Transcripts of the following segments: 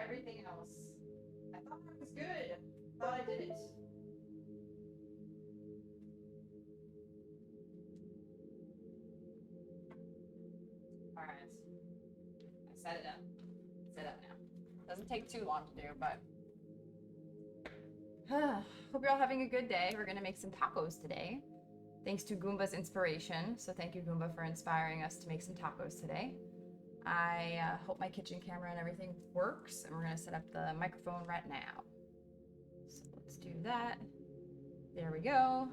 everything else. I thought that was good. Thought I did it. All right. I set it up. Set up now. Doesn't take too long to do, but hope you're all having a good day. We're gonna make some tacos today. Thanks to Goomba's inspiration. So thank you, Goomba, for inspiring us to make some tacos today. I hope my kitchen camera and everything works, and we're gonna set up the microphone right now. So let's do that. There we go.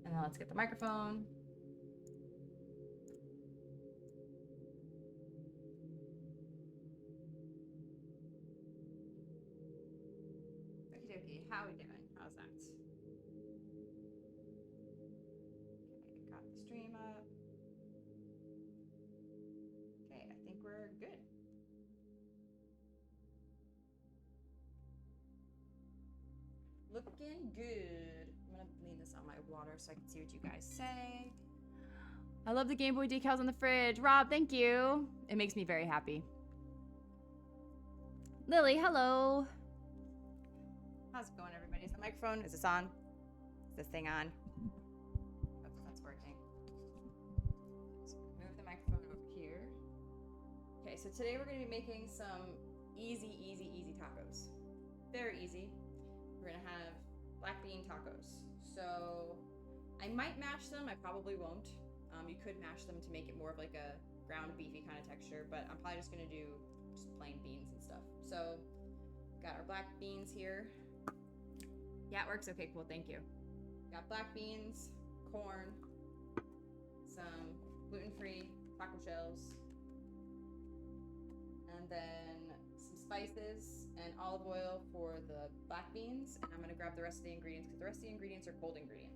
And then let's get the microphone. Okie dokie, how are we doing? How's that? Okay, got the stream up. Okay, I think we're good. Looking good. I'm gonna lean this on my water so I can see what you guys say. I love the Game Boy decals on the fridge. Rob, thank you. It makes me very happy. Lily, hello. How's it going, everybody? Is the microphone, is this on? Is this thing on? Oh, that's working. So move the microphone over here. Okay, so today we're gonna be making some easy tacos. Very easy. We're gonna have black bean tacos. So I might mash them, I probably won't. You could mash them to make it more of like a ground beefy kind of texture, but I'm probably just gonna do just plain beans and stuff. So got our black beans here. Yeah, it works. Okay, cool, thank you. Got black beans, corn, some gluten-free taco shells, and then some spices and olive oil for the black beans. And I'm gonna grab the rest of the ingredients because the rest of the ingredients are cold ingredients.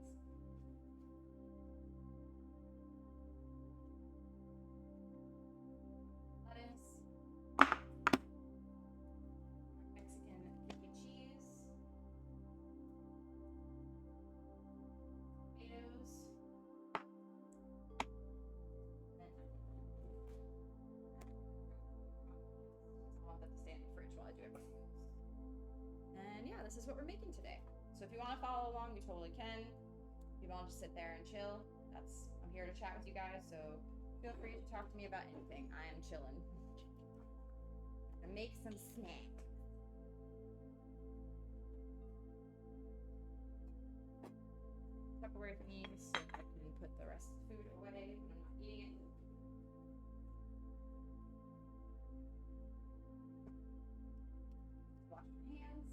This is what we're making today. So if you want to follow along, you totally can. If you want to just sit there and chill, I'm here to chat with you guys, so feel free to talk to me about anything. I am chilling. And make some snacks. Tupperware for me so I can put the rest of the food away when I'm not eating it. Wash my hands.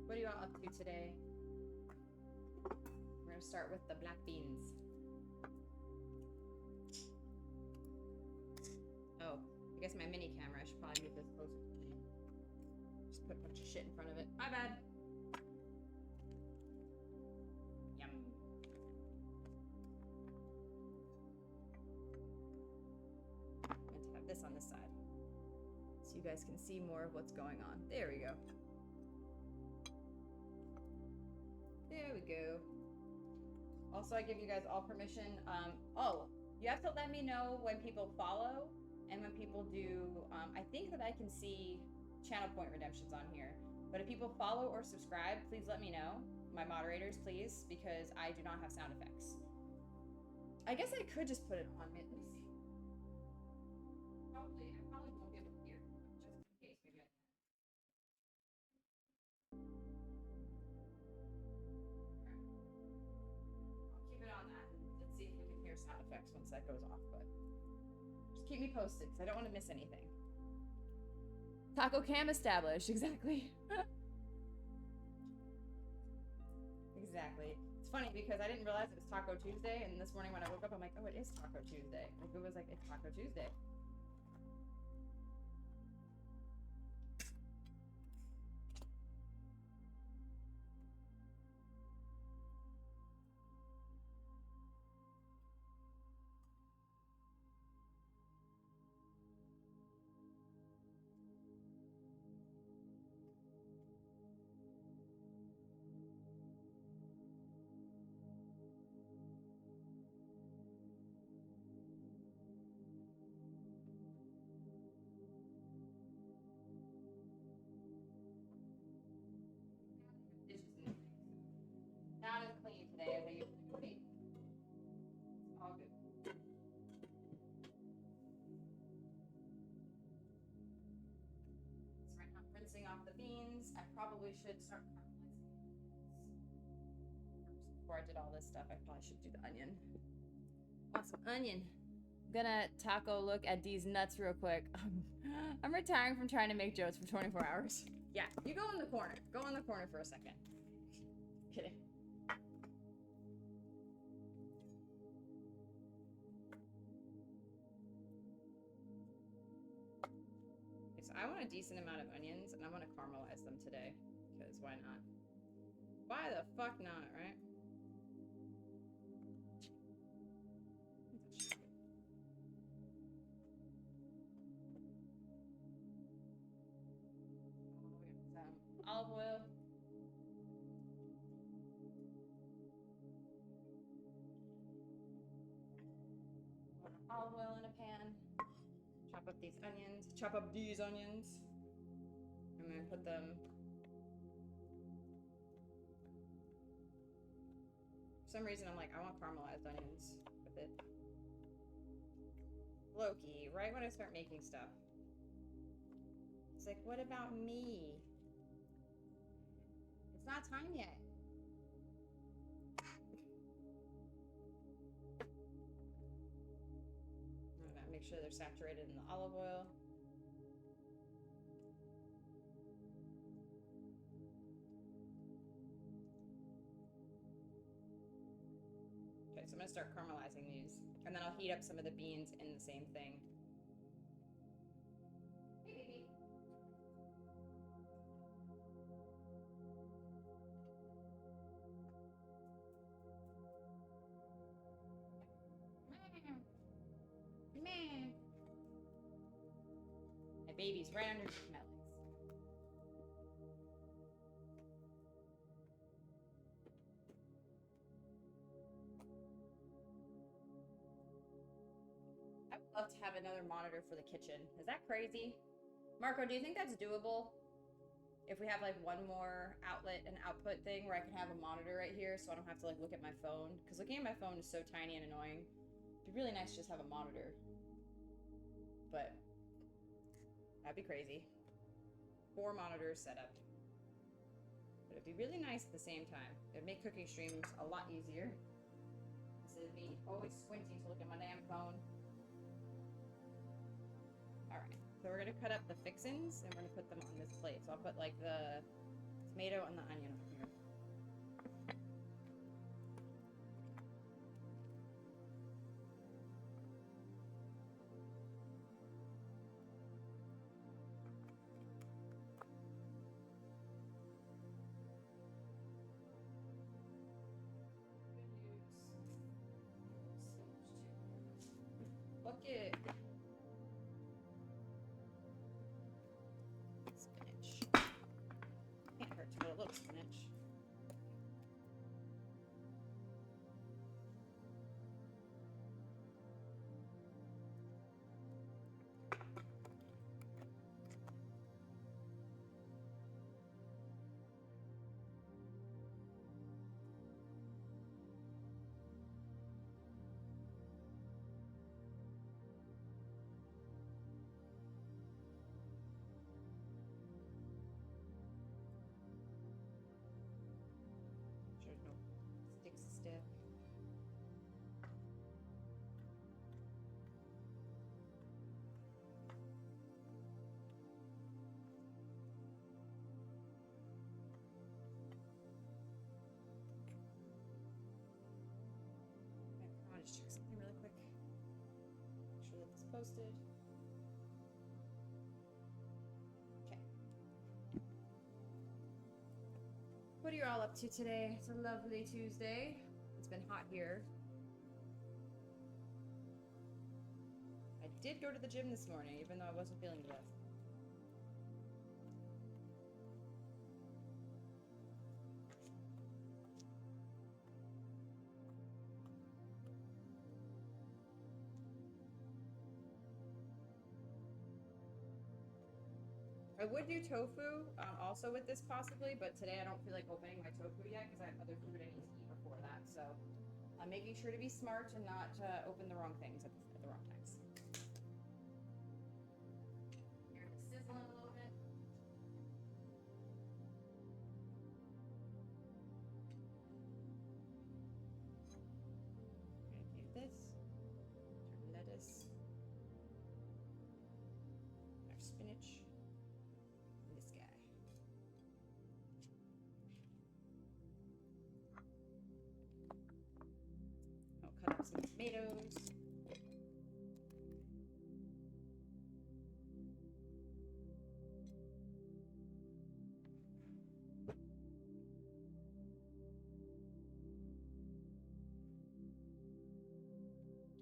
What are you all up to today? We're gonna start with the black beans. Oh, I guess my mini camera, I should probably move this closer to me. Just put a bunch of shit in front of it. My bad. Yum. I'm going to have this on this side so you guys can see more of what's going on. There we go. There we go. Also, I give you guys all permission. You have to let me know when people follow and when people do. I think that I can see channel point redemptions on here. But if people follow or subscribe, please let me know. My moderators, please, because I do not have sound effects. I guess I could just put it on. Let me see. I probably won't be able to hear, just in case. Maybe I can. Keep it on that and let's see if we can hear sound effects once that goes off, but just keep me posted because I don't want to miss anything. Taco cam established, exactly. Exactly. It's funny because I didn't realize it was Taco Tuesday, and this morning when I woke up, I'm like, oh, it is Taco Tuesday. And it was like, it's Taco Tuesday. rinsing off the beans. I probably should start caramelizing before I did all this stuff. I probably should do the onion. I want some onion. I'm gonna taco look at these nuts real quick. I'm retiring from trying to make jokes for 24 hours. Yeah, you go in the corner. Go in the corner for a second. Kidding. So I want a decent amount of onions, and I want to caramelize them today, because why not? Why the fuck not, right? Some olive oil. Olive oil in a pan. Chop up these onions. Chop up these onions. I'm gonna put them. For some reason, I'm like, I want caramelized onions with it. Loki, right when I start making stuff. It's like, what about me? It's not time yet. I'm gonna make sure they're saturated in the olive oil. Okay, so I'm gonna start caramelizing these, and then I'll heat up some of the beans in the same thing. Hey, baby. My baby's right underneath my legs. I would love to have another monitor for the kitchen. Is that crazy? Marco, do you think that's doable? If we have like one more outlet and output thing where I can have a monitor right here so I don't have to like look at my phone. Because looking at my phone is so tiny and annoying. It'd be really nice to just have a monitor. But that'd be crazy. 4 monitors set up. But it'd be really nice at the same time. It'd make cooking streams a lot easier. Instead of me always squinting to look at my damn phone. Alright, so we're gonna cut up the fixins and we're gonna put them on this plate. So I'll put like the tomato and the onion over here. Look it. Spinach. Can't hurt to put a little spinach. Stick. I want to check something really quick. Make sure that it's posted. Okay. What are you all up to today? It's a lovely Tuesday. It's been hot here. I did go to the gym this morning, even though I wasn't feeling the best. I would do tofu also with this possibly, but today I don't feel like opening my tofu yet because I have other food I need to eat before that. So I'm making sure to be smart and not open the wrong things at the wrong times. Here it's sizzling a little bit. tomatoes.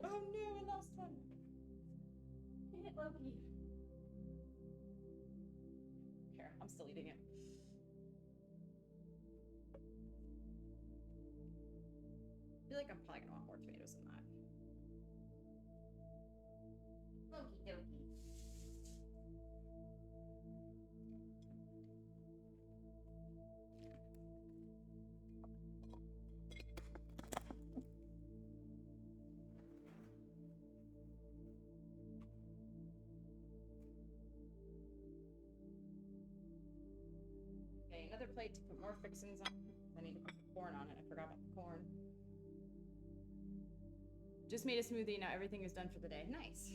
Oh no, I lost one. Dang it, Loki. Here, I'm still eating it. I feel like I'm probably gonna want more tomatoes than that. Loki dokie. Okay, another plate to put more fixings on. I need to put the corn on it. I forgot about the corn. Just made a smoothie. Now everything is done for the day. Nice.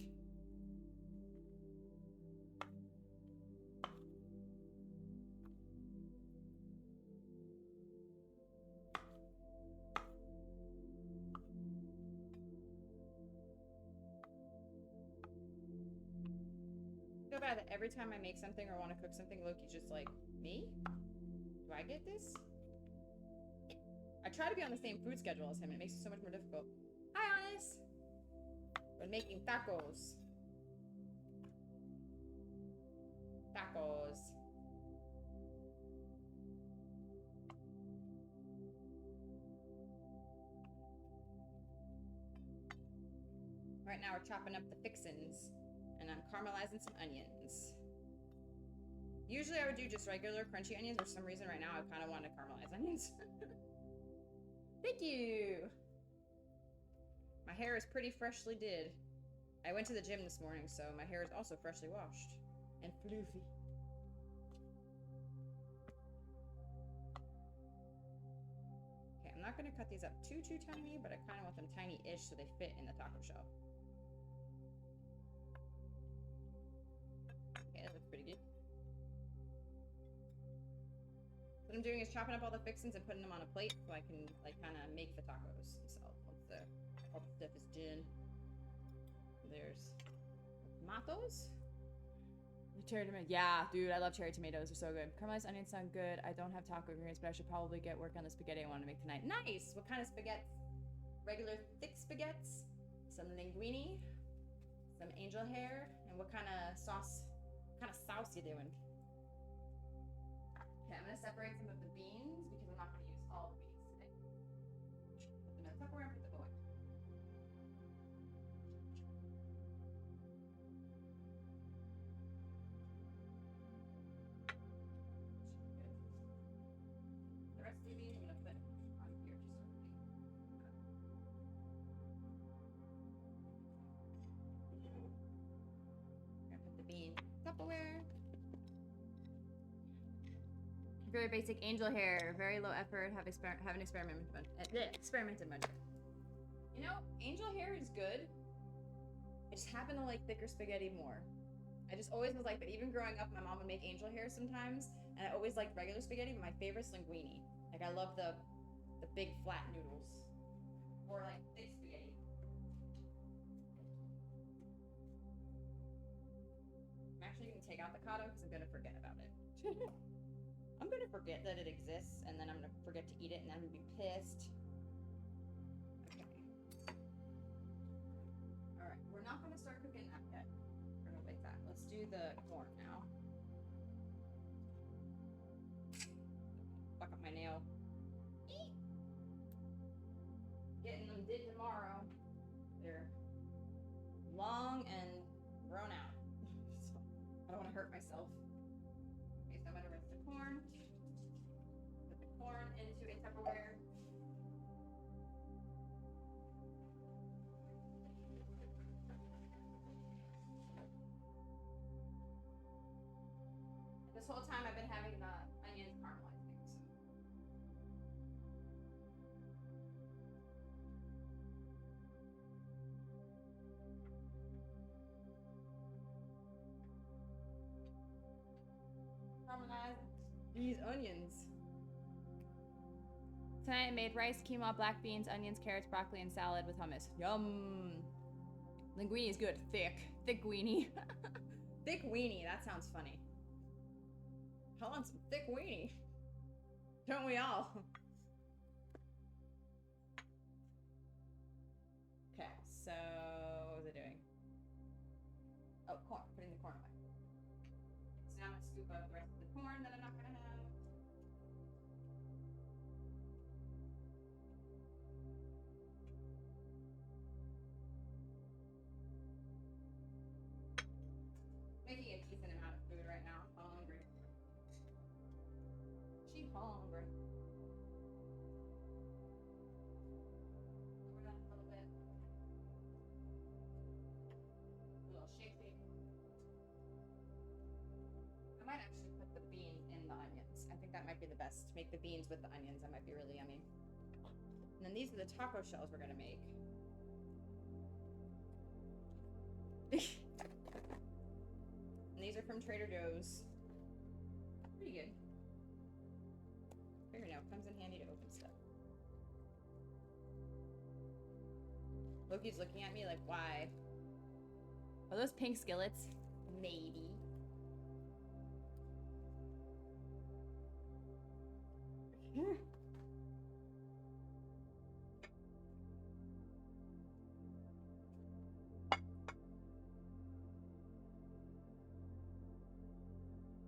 I feel bad that every time I make something or want to cook something, Loki's just like, me? Do I get this? I try to be on the same food schedule as him, and it makes it so much more difficult. Hi, Honest! We're making tacos. Tacos. Right now we're chopping up the fixins, and I'm caramelizing some onions. Usually I would do just regular crunchy onions. For some reason right now I kind of want to caramelize onions. Thank you! My hair is pretty freshly did. I went to the gym this morning, so my hair is also freshly washed and floofy. Okay, I'm not going to cut these up too tiny, but I kind of want them tiny-ish so they fit in the taco shell. Okay, that looks pretty good. What I'm doing is chopping up all the fixins and putting them on a plate so I can like kind of make the tacos themselves once all the stuff is done. There's tomatoes. Cherry tomatoes. Yeah, dude, I love cherry tomatoes. They're so good. Caramelized onions sound good. I don't have taco ingredients, but I should probably get work on the spaghetti I want to make tonight. Nice! What kind of spaghetti? Regular thick spaghettis, some linguine, some angel hair, and what kind of sauce? What kind of sauce you doing? Okay, I'm gonna separate some of the beans because I'm not gonna use all the beans today. Put them in a Tupperware and put them away. The rest of the beans I'm gonna put on here just so we can. I'm gonna put the bean in Tupperware. Very basic angel hair, very low effort. Haven't experimented much. You know, angel hair is good. I just happen to like thicker spaghetti more. I just always was like that. Even growing up, my mom would make angel hair sometimes, and I always liked regular spaghetti. But my favorite's linguine. Like I love the big flat noodles, or like thick spaghetti. I'm actually gonna take out the cotto because I'm gonna forget about it. I'm gonna forget that it exists, and then I'm gonna forget to eat it, and then I'm gonna be pissed. Okay. Alright, we're not gonna start cooking that yet. We're gonna wait that. Let's do the corn now. Fuck up my nail. Eat! Getting them did tomorrow. They're long and grown out. So I don't wanna hurt myself. Okay, so I'm gonna rinse the corn. Put the corn into a Tupperware. This whole time I've been having the onions caramelizing. So. Caramelize these onions. Tonight I made rice, quinoa, black beans, onions, carrots, broccoli, and salad with hummus. Yum. Linguine is good. Thick. Thick weenie. Thick weenie. That sounds funny. I want some thick weenie. Don't we all? Okay, so what was I doing? Oh, corn. Putting the corn away. So now I'm gonna scoop up the rest of the corn that I'm not gonna have. Making a decent amount of food right now. I'm hungry. She hungry. Lower that a little bit. A little shaky. I might actually put the beans in the onions. I think that might be the best. Make the beans with the onions. That might be really yummy. And then these are the taco shells we're gonna make. And these are from Trader Joe's. Pretty good. Fingernail comes in handy to open stuff. Loki's looking at me like, why? Are those pink skillets? Maybe.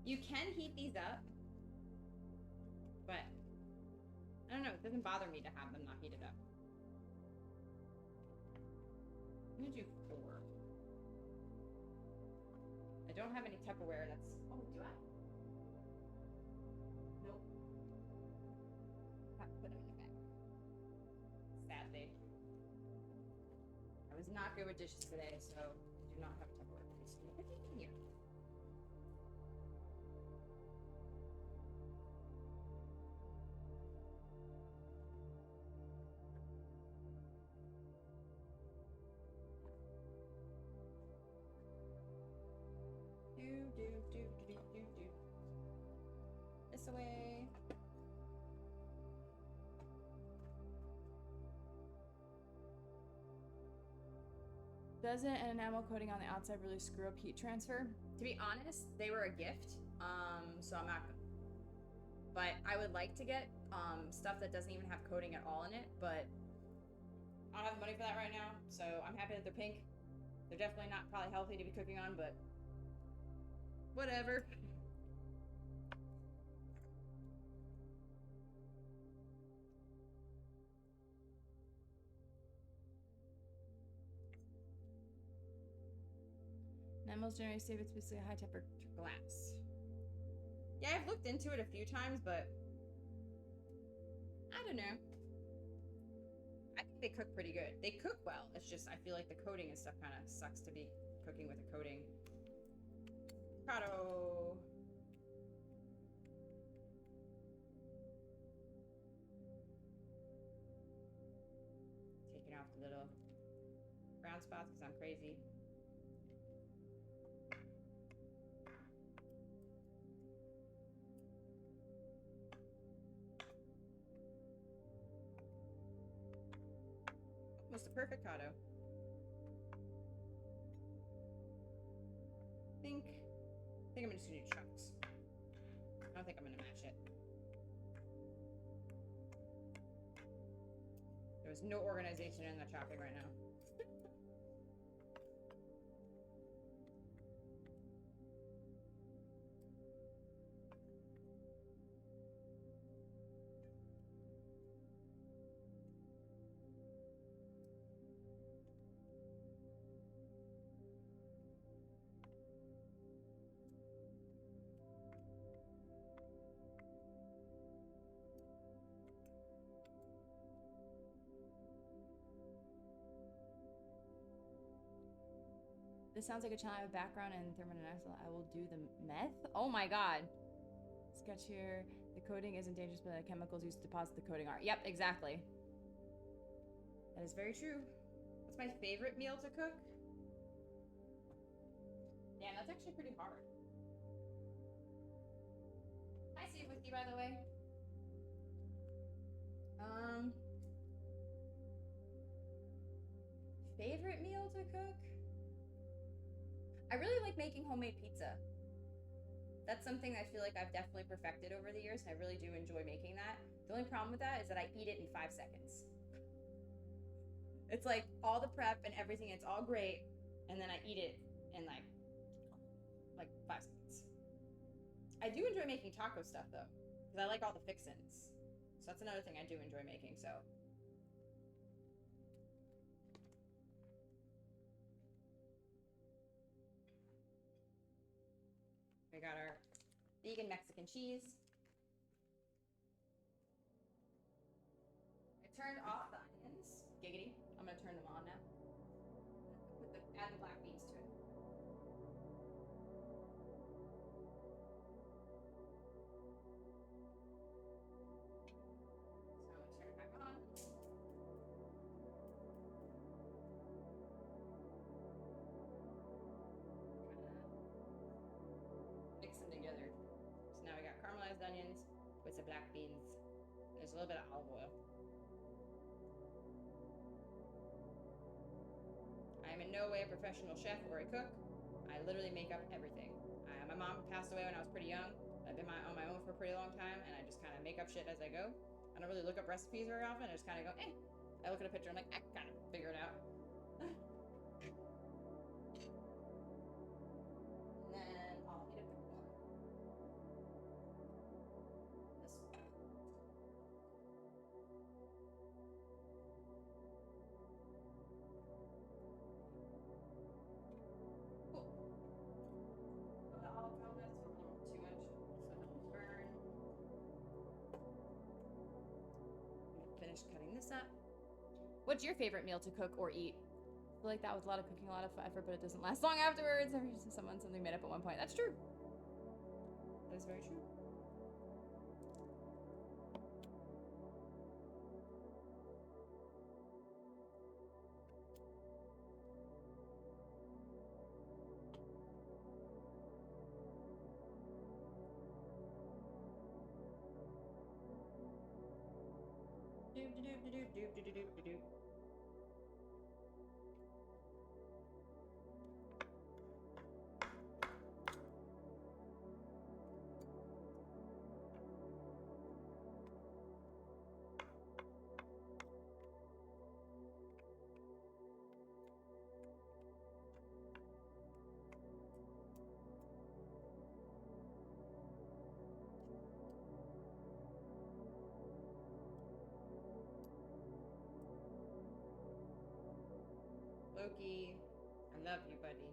You can heat these up, but I don't know, it doesn't bother me to have them not heated up. I'm gonna do 4. I don't have any Tupperware that's, oh, do I? Nope. Have to put them in the bag. Sadly. I was not good with dishes today, so I do not have Tupperware. Please put it in here. Do. This away. Doesn't an enamel coating on the outside really screw up heat transfer? To be honest, they were a gift, so I'm not. But I would like to get stuff that doesn't even have coating at all in it, but I don't have the money for that right now, so I'm happy that they're pink. They're definitely not probably healthy to be cooking on, but whatever. Enamels generally save it specifically high temperature glass. Yeah, I've looked into it a few times, but I don't know. I think they cook pretty good. They cook well. It's just I feel like the coating and stuff kind of sucks to be cooking with a coating. Avocado. Taking off the little brown spots because I'm crazy. Almost a perfect cotto. I think I'm just gonna do chunks. I don't think I'm gonna mash it. There's no organization in the chopping right now. This sounds like a channel I have a background in thermodynamics. I will do the meth. Oh my god. Sketch here. The coating isn't dangerous, but the chemicals used to deposit the coating are. Yep, exactly. That is very true. What's my favorite meal to cook? Yeah, that's actually pretty hard. Hi, Steve Whiskey, by the way. Favorite meal to cook? I really like making homemade pizza. That's something I feel like I've definitely perfected over the years, and I really do enjoy making that. The only problem with that is that I eat it in 5 seconds. It's like all the prep and everything, it's all great, and then I eat it in like 5 seconds. I do enjoy making taco stuff though, because I like all the fixins. So that's another thing I do enjoy making. So we got our vegan Mexican cheese. I turned off the onions. Giggity. I'm gonna turn them on now. Add the black beans to it. So I'm gonna turn it back on. Mix them together. So now we got caramelized onions with the black beans. There's a little bit of olive oil. I am in no way a professional chef or a cook. I literally make up everything. My mom passed away when I was pretty young. I've been on my own for a pretty long time, and I just kind of make up shit as I go. I don't really look up recipes very often. I just kind of go, eh. I look at a picture, I'm like, I can kind of figure it out. And then I'll heat up the corn. This one. Cool. The olive oil that's a little too much, so don't burn. Finish cutting this up. What's your favorite meal to cook or eat? I feel like that was a lot of cooking, a lot of effort, but it doesn't last long afterwards. Something made up at one point. That's true. That is very true. Loki, I love you, buddy.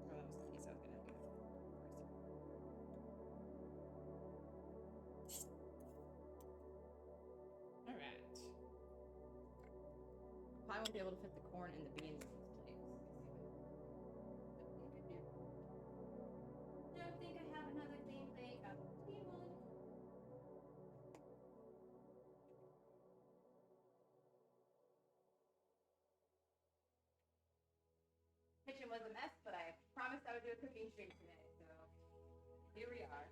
Oh, that was the piece I was gonna do. All right. Probably won't be able to fit the corn and the beans in this plate. Don't think I have another clean plate. Got a clean one. Kitchen was a mess, but I promised I would do a cooking stream today, so here we are.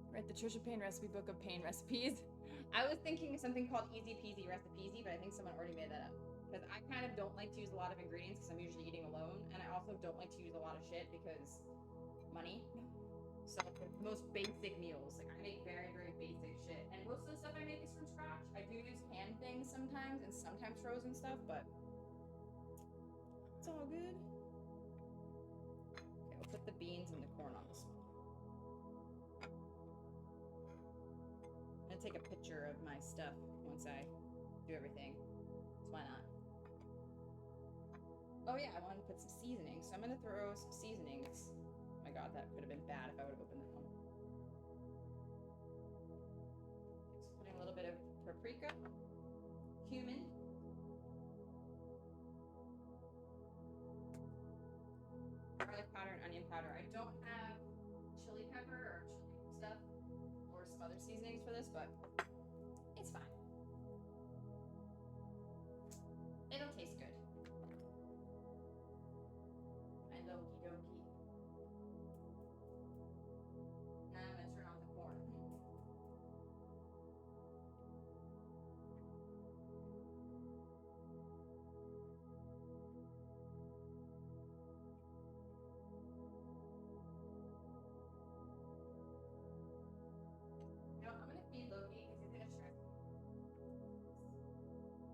Read the Trisha Payne recipe book of Payne recipes. I was thinking of something called Easy Peasy Recipeasy, but I think someone already made that up. Because I kind of don't like to use a lot of ingredients because I'm usually eating alone, and I also don't like to use a lot of shit because money. So the most basic meals, like I make very, very basic shit, and most of the stuff I make is from scratch. I do use canned things sometimes, and sometimes frozen stuff, but it's all good. Okay, we'll put the beans and the corn on this one. I'm gonna take a picture of my stuff once I do everything. So why not? Oh yeah, I wanted to put some seasoning, so I'm gonna throw some seasonings. Oh my god, that could have been bad if I would have opened that one. Just putting a little bit of paprika, cumin, garlic powder, and onion powder. I don't have chili pepper or chili stuff, some other seasonings for this, but it's fine. It'll taste good. My Loki Doki. Now I'm gonna turn on the corn. You know, I'm gonna feed Loki because he's gonna stress me.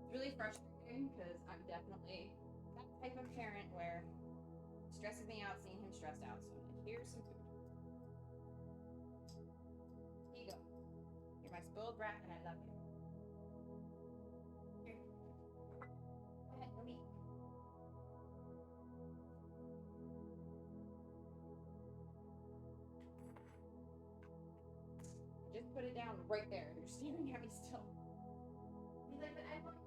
It's really frustrating because I'm definitely that type of parent where it stresses me out seeing him stressed out. So I'm like, here's some food. Here you go. You're my spoiled brat and I love you. Here. Go ahead, go eat. Just put it down right there and you're staring at me still. He's like, but I want you.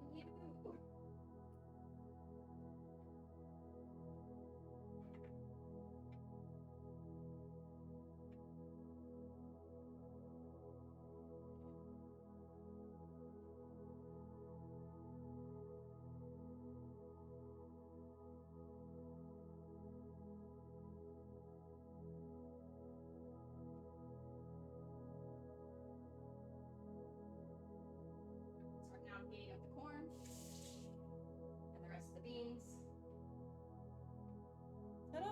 So right now I'm heating up the corn and the rest of the beans. Ta-da!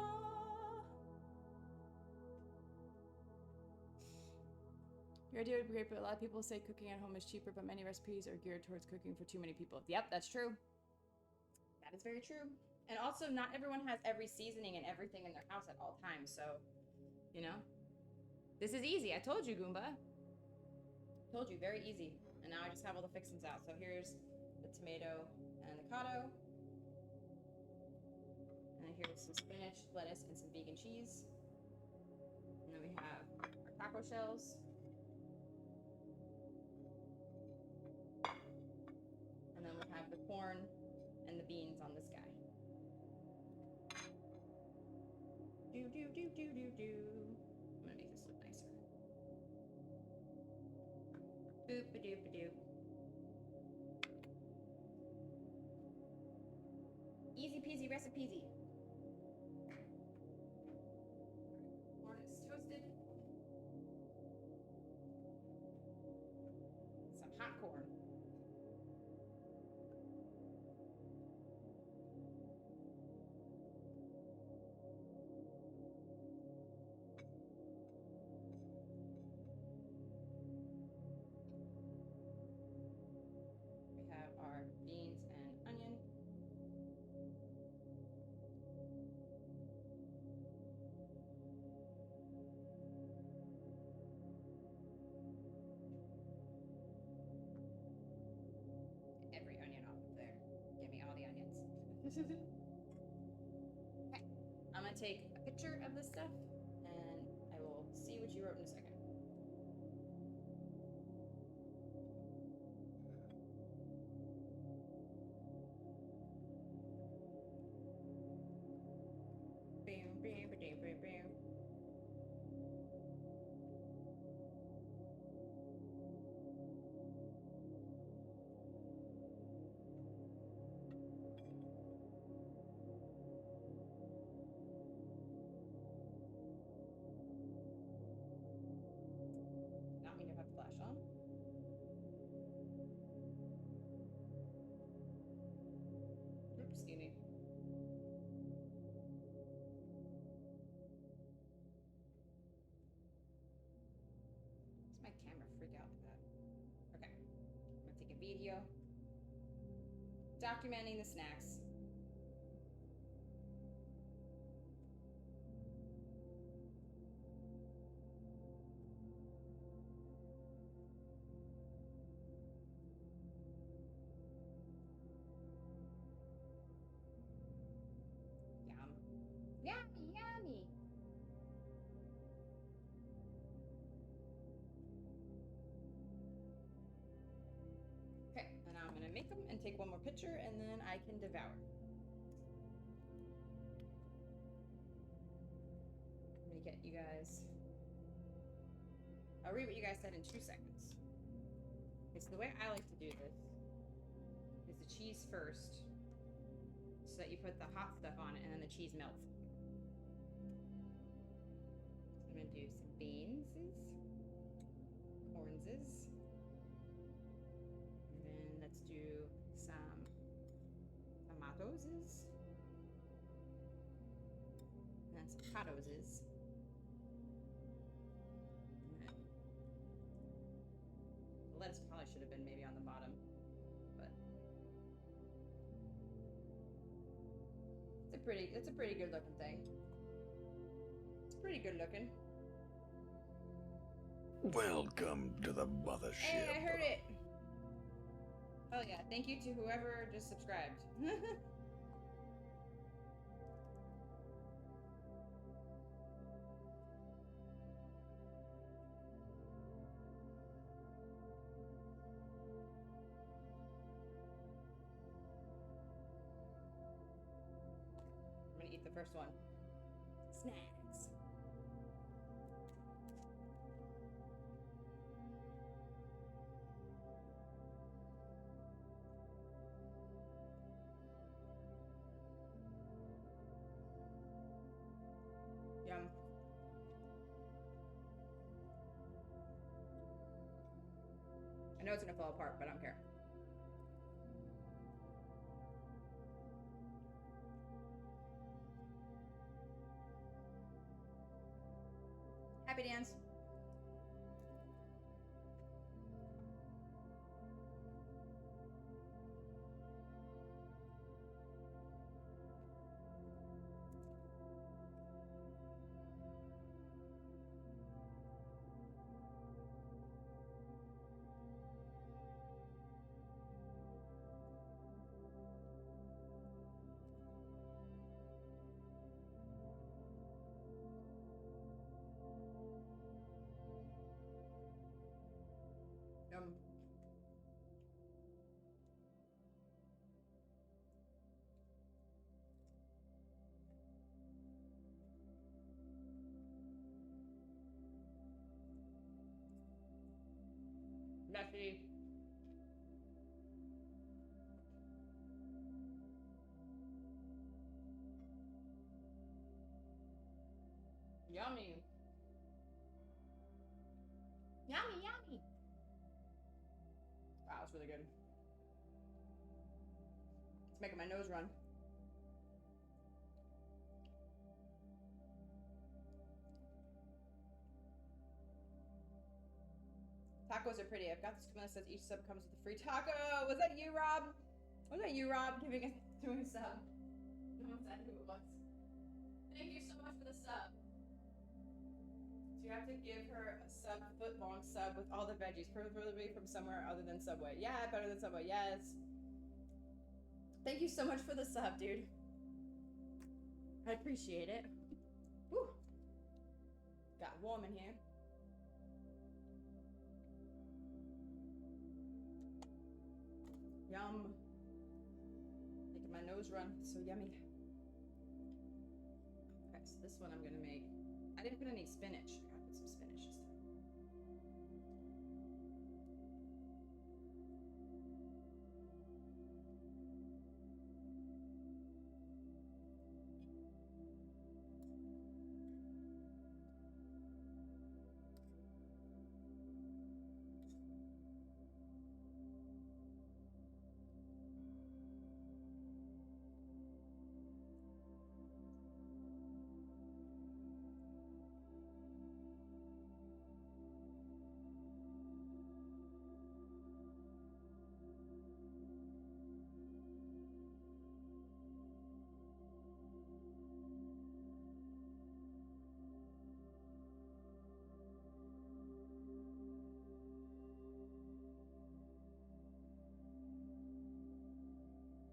Your idea would be great, but a lot of people say cooking at home is cheaper, but many recipes are geared towards cooking for too many people. Yep, that's true. That is very true. And also, not everyone has every seasoning and everything in their house at all times, so, you know. This is easy. I told you, Goomba. Told you, very easy. And now I just have all the fixings out. So here's the tomato and the cotto. And here's some spinach, lettuce, and some vegan cheese. And then we have our taco shells. And then we have the corn and the beans on this guy. Do, do, do, do, do, do. I'm gonna make this look nicer. Boop a doop a doop. Easy peasy recipe. Corn is toasted. Some hot corn. We have our beans and onion. Every onion off of there. Give me all the onions. Okay, I'm gonna take a picture of this stuff and I will see what you wrote in a second. Bam, bam, bam, bam, bam. Not mean to have flash on. Oops, excuse me. Does my camera freak out like that? Okay, I'm gonna take a video documenting the snacks. Yum. Yummy, yummy. Okay, and now I'm gonna make them and take one more picture and then I can devour. I'm gonna get you guys I'll read what you guys said in 2 seconds. Okay, so the way I like to do this is the cheese first, so that you put the hot stuff on it and then the cheese melts. I'm gonna do some beanses, cornses, and then let's do some tomatoses, and then some potatoes. The lettuce probably should have been maybe on the bottom, but it's a pretty good looking thing. It's pretty good looking. Welcome to the mothership. Hey, I heard it. Oh yeah, thank you to whoever just subscribed. I'm gonna eat the first one. Snacks. Yum. I know it's gonna fall apart, but I don't care. Happy dance. Yum. Messy. Yummy. Yummy, yummy. Wow, that's really good. It's making my nose run. Tacos are pretty. I've got this coupon that says each sub comes with a free taco. Was that you, Rob? Was that you, Rob, doing a sub? No one said who it was. Thank you so much for the sub. So you have to give her a foot-long sub with all the veggies, preferably from somewhere other than Subway. Yeah, better than Subway. Yes. Thank you so much for the sub, dude. I appreciate it. Whew. Got warm in here. Yum. Making my nose run. So yummy. Okay, so this one I'm gonna make. I didn't put any spinach. I gotta put some spinach this time.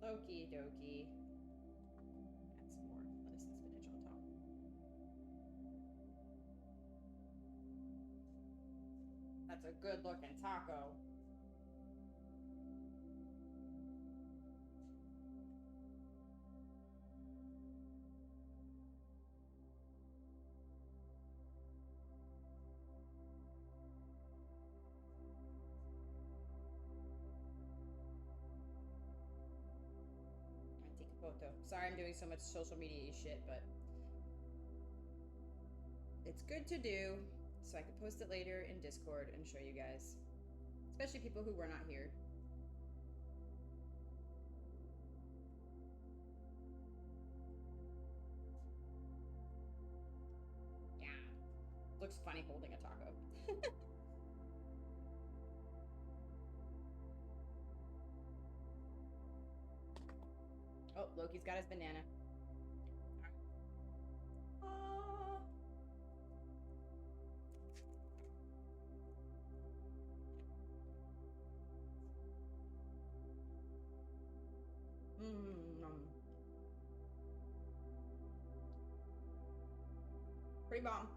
Okie dokie. Add some more lettuce and spinach on top. That's a good looking taco. Sorry I'm doing so much social media shit, but it's good to do so I can post it later in Discord and show you guys. Especially people who were not here. Yeah. Looks funny holding a taco. Oh, Loki's got his banana. Oh. Pretty bomb.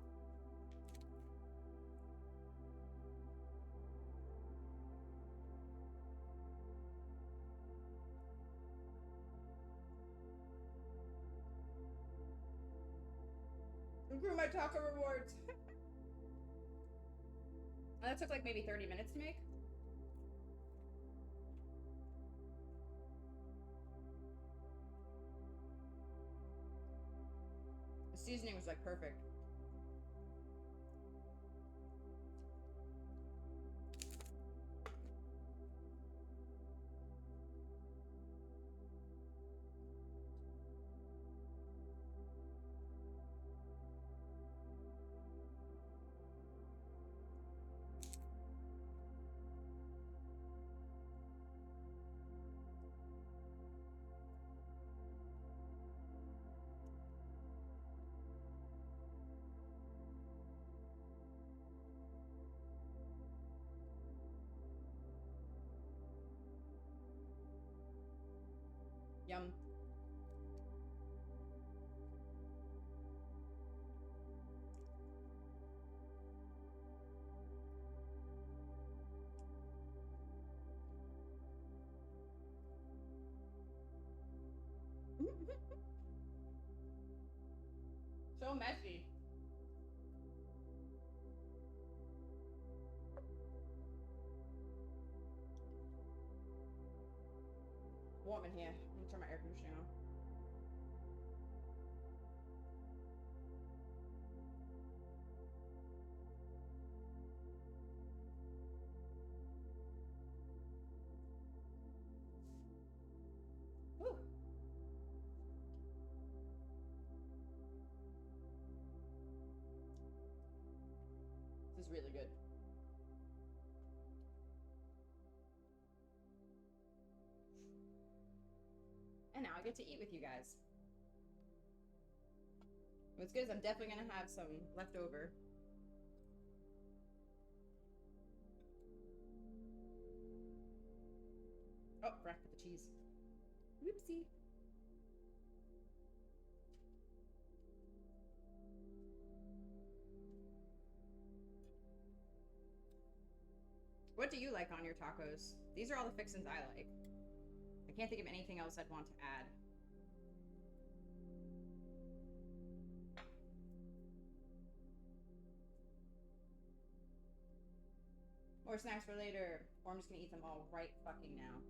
Improve my taco rewards. That took like maybe 30 minutes to make. The seasoning was like perfect. Yum. So messy. Warm in here. I'm gonna turn my air conditioning on. Whew. This is really good. And now I get to eat with you guys. What's good is I'm definitely gonna have some left over. Oh, forgot to put the cheese. Whoopsie. What do you like on your tacos? These are all the fixins I like. I can't think of anything else I'd want to add. More snacks for later, or I'm just gonna eat them all right fucking now.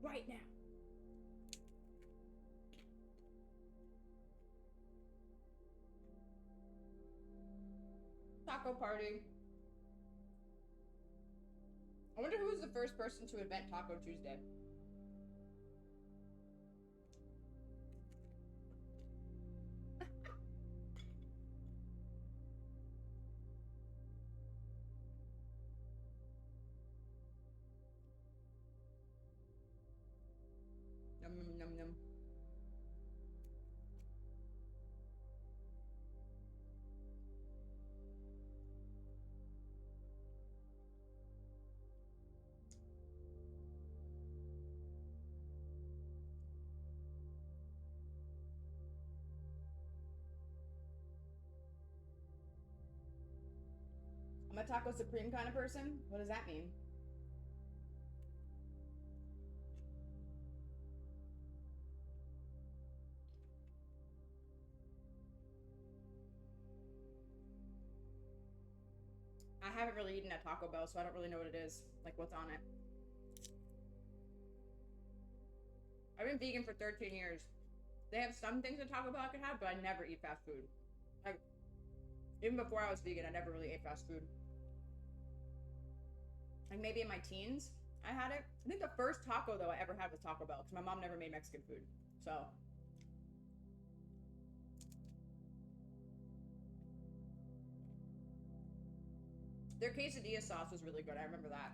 Right now. Taco party. I wonder who was the first person to invent Taco Tuesday. Yum, yum, yum, yum. I'm a Taco Supreme kind of person. What does that mean? I haven't really eaten at Taco Bell, so I don't really know what it is, like what's on it. I've been vegan for 13 years. They have some things at Taco Bell I could have, but I never eat fast food. Like, even before I was vegan, I never really ate fast food. Like maybe in my teens, I had it. I think the first taco though I ever had was Taco Bell because my mom never made Mexican food. So their quesadilla sauce was really good. I remember that.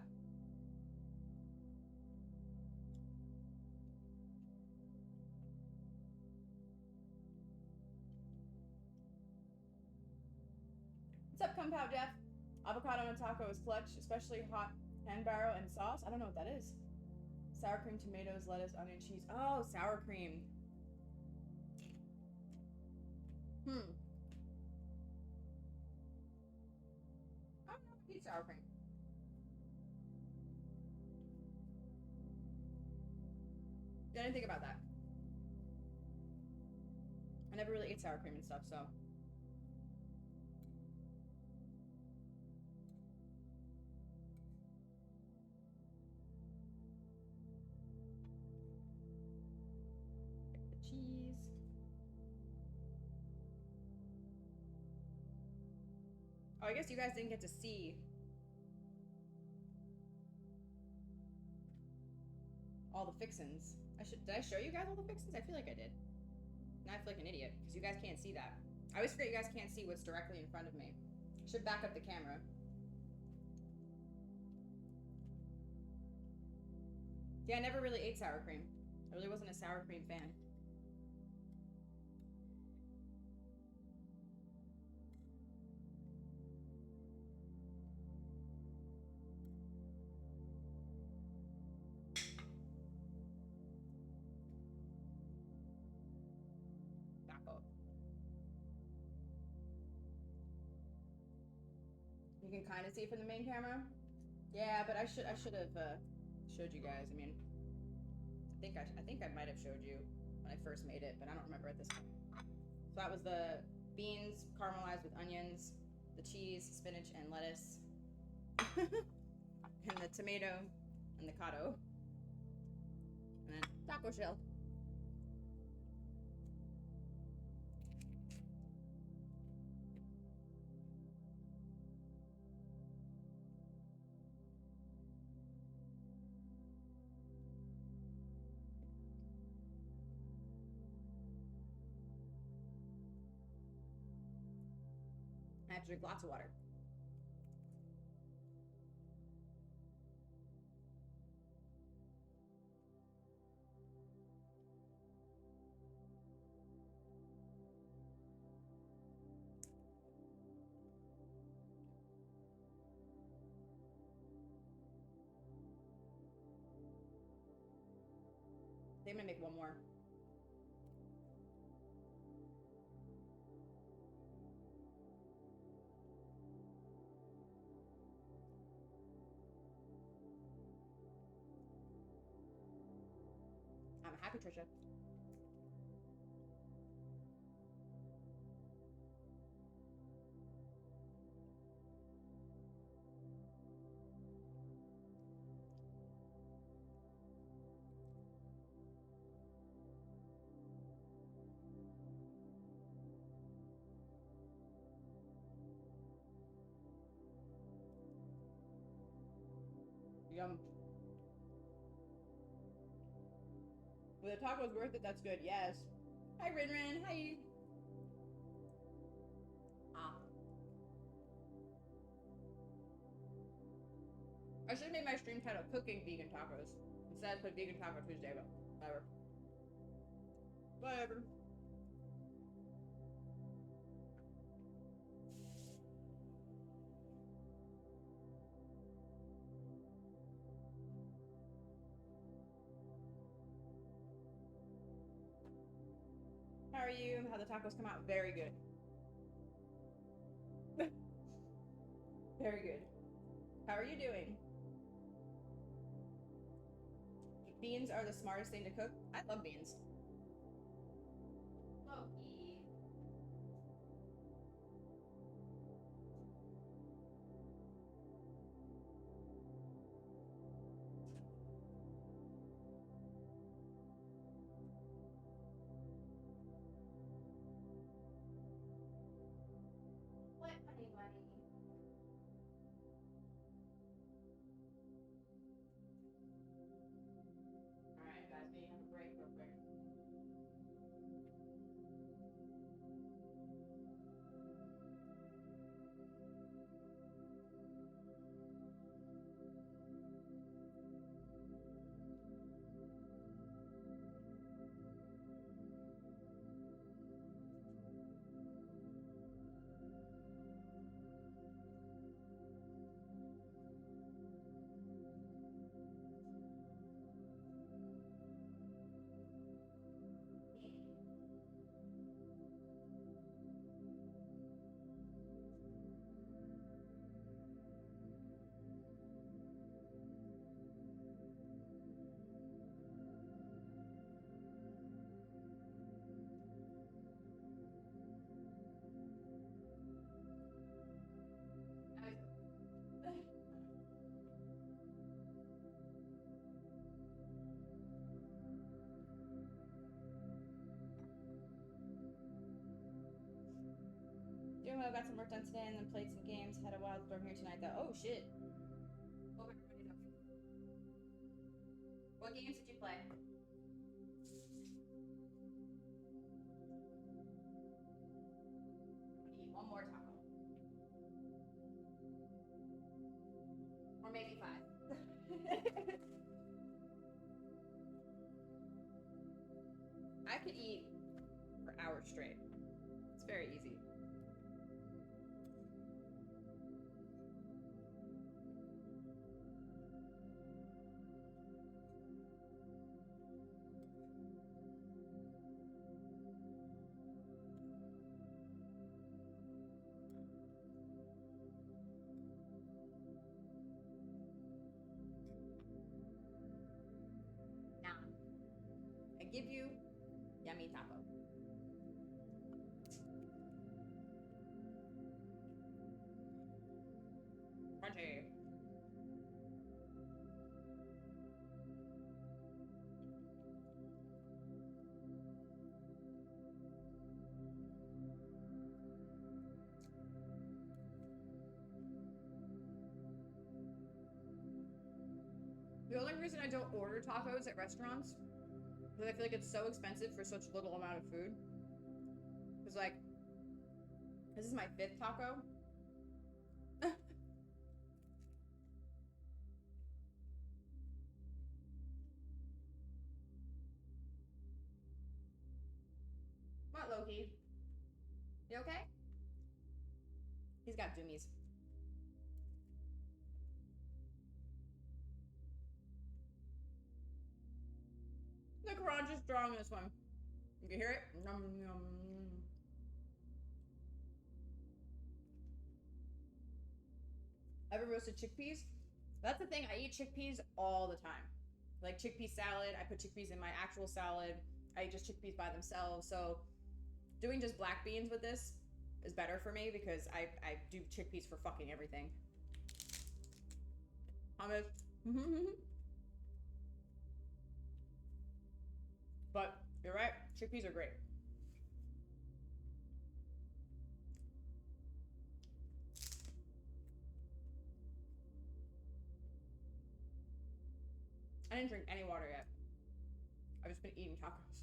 What's up, Kung Pao Jeff? Avocado on a taco is clutch, especially hot pan barrel and sauce. I don't know what that is. Sour cream, tomatoes, lettuce, onion, cheese. Oh, sour cream. I don't know if I eat sour cream. Yeah, I didn't think about that. I never really ate sour cream and stuff, so. The cheese. Oh, I guess you guys didn't get to see all the fixins. Did I show you guys all the fixins? I feel like I did. Now I feel like an idiot because you guys can't see that. I always forget you guys can't see what's directly in front of me. Should back up the camera. Yeah, I never really ate sour cream. I really wasn't a sour cream fan. Taco. You can kind of see from the main camera. Yeah, but I should have showed you guys. I mean, I think I might have showed you when I first made it, but I don't remember at this point. So that was the beans caramelized with onions, the cheese, spinach, and lettuce, and the tomato and the cotto, and then taco shell. I have to drink lots of water. I think I'm gonna make one more. I'm happy, Trisha. Yum. Well, the taco's worth it. That's good. Yes. Hi, Rin. Hi. Ah. I should have made my stream title Cooking Vegan Tacos. Instead, I put Vegan Taco Tuesday, but whatever. Whatever. How are you? How the tacos come out? Very good. Very good. How are you doing? Beans are the smartest thing to cook. I love beans. Loki. well, got some work done today and then played some games. Had a wild storm here tonight though. Oh shit. Hope everybody's okay. What games did you play? Eat one more taco. Or maybe 5. I could eat for hours straight. It's very easy. Now, I give you yummy taco. Crunchy. The only reason I don't order tacos at restaurants because I feel like it's so expensive for such little amount of food. Because, like, this is my 5th taco. What, Loki? You okay? He's got zoomies. The crunch is strong in this one. You can hear it? Nom, nom. Ever roasted chickpeas? That's the thing. I eat chickpeas all the time. Like chickpea salad. I put chickpeas in my actual salad. I eat just chickpeas by themselves. So doing just black beans with this is better for me because I do chickpeas for fucking everything. Hummus. But you're right. Chickpeas are great. I didn't drink any water yet. I've just been eating tacos.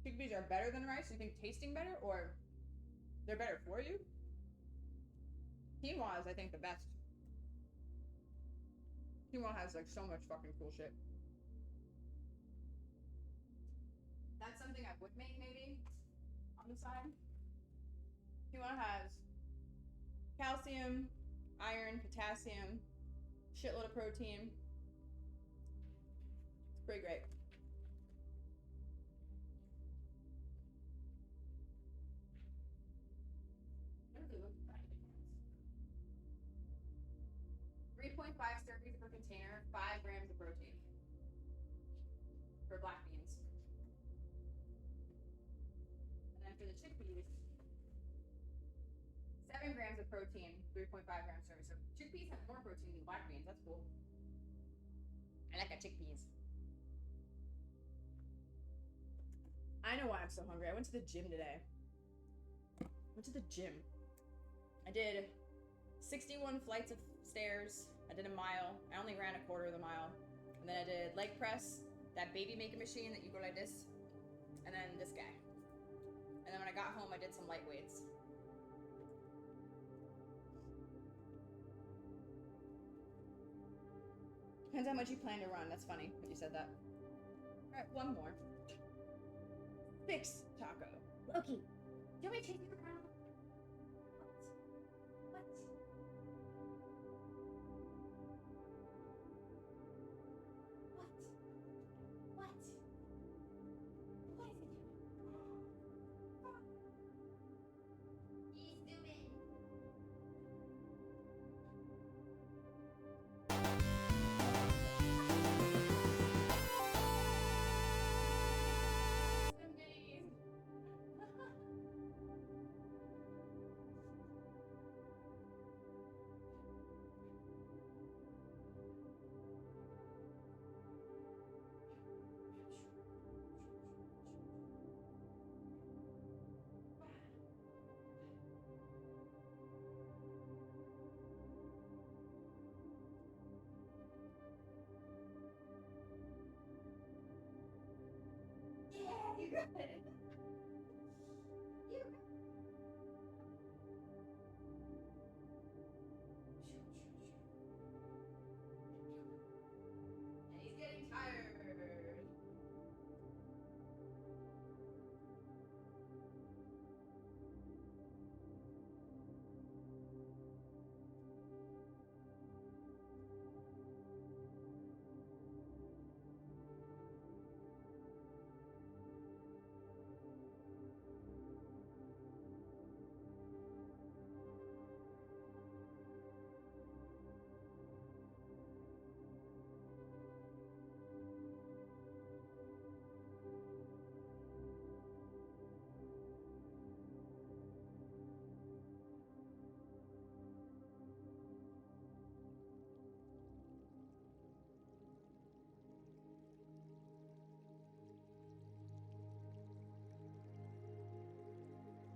Chickpeas are better than rice? You think tasting better or they're better for you? Quinoa is, I think, the best. Quinoa has like so much fucking cool shit. That's something I would make maybe on the side. Quinoa has calcium, iron, potassium, shitload of protein. It's pretty great. What do they look like? 3.5 servings per container, 5 grams of protein for black beans. And then for the chickpeas, 7 grams of protein, 3.5 grams serving. So chickpeas have more protein than black beans. That's cool. I like a chickpeas. I know why I'm so hungry. I went to the gym today. I did 61 flights of stairs. I did a mile. I only ran a quarter of the mile. And then I did leg press, that baby maker machine that you go like this, and then this guy. And then when I got home, I did some light weights. Depends how much you plan to run. That's funny that you said that. All right, one more. Fix taco. Loki, do you want me to take you around? What? What? What is it doing? He's zooming. good. You. And he's getting tired.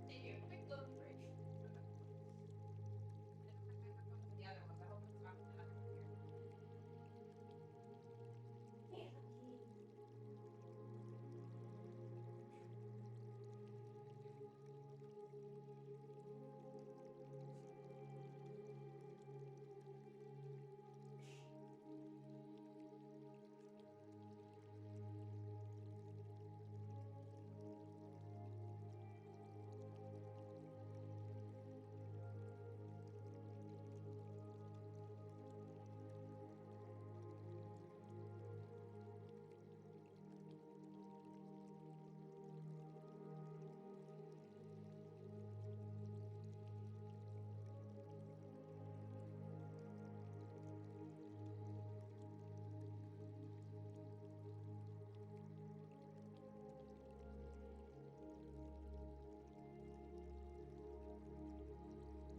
Take a quick gluten break. I don't have my microphone for the other ones. I hope it's not the other here. Hey, Lucky.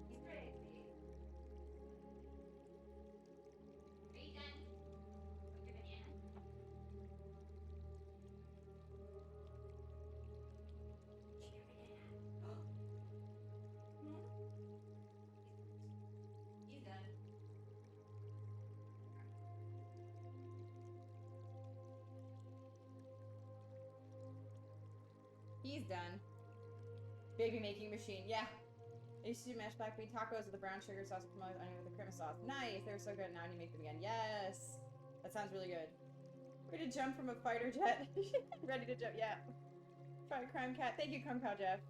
He's crazy. Are you done? With your banana? Take your banana. Banana? He's done. He's done. Baby making machine. Yeah. I used to do mashed black bean tacos with the brown sugar sauce, with onion with the cream sauce. Nice. They were so good. Now I need to make them again. Yes. That sounds really good. Ready to jump from a fighter jet. Ready to jump. Yeah. Try Crime Cat. Thank you, Crime Cow Jeff.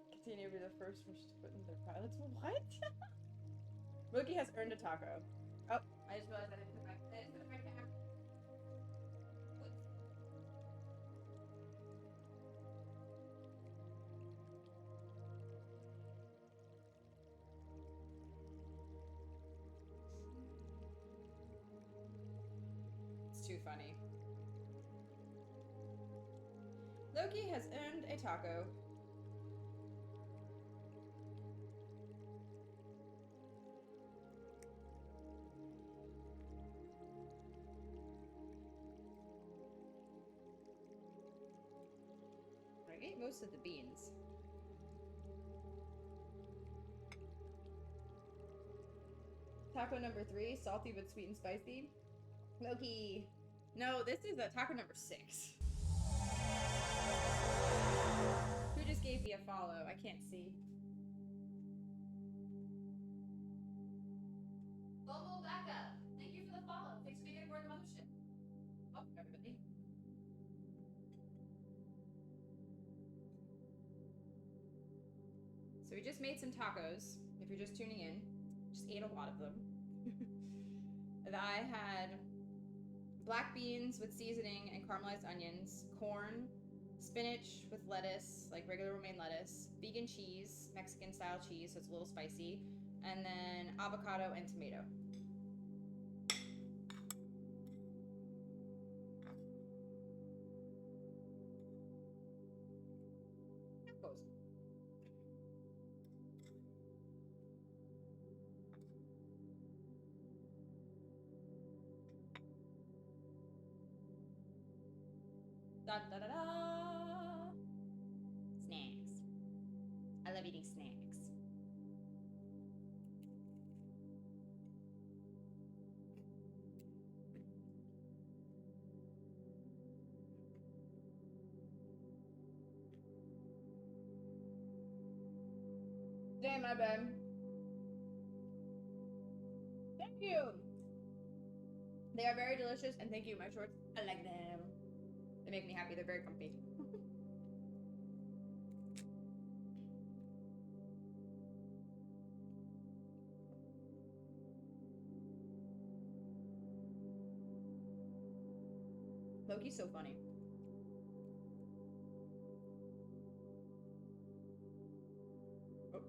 Continue to be the first to put in their pilots. What? Mookie has earned a taco. Oh, I just realized I didn't put my camera. It's too funny. Loki has earned a taco. I ate most of the beans. Taco number 3, salty but sweet and spicy. Loki. No, this is taco number 6. Who just gave me a follow? I can't see. Volvo backup. Thank you for the follow. Thanks for being aboard the mothership. Welcome, everybody. So we just made some tacos. If you're just tuning in, just ate a lot of them. And I had black beans with seasoning and caramelized onions, corn, spinach with lettuce, like regular romaine lettuce, vegan cheese, Mexican style cheese, so it's a little spicy, and then avocado and tomato. Tacos. Da da da da. Snacks. I love eating snacks. in my bed. Thank you. They are very delicious, and thank you, my shorts. I like them. They make me happy. They're very comfy. Loki's so funny. Oh.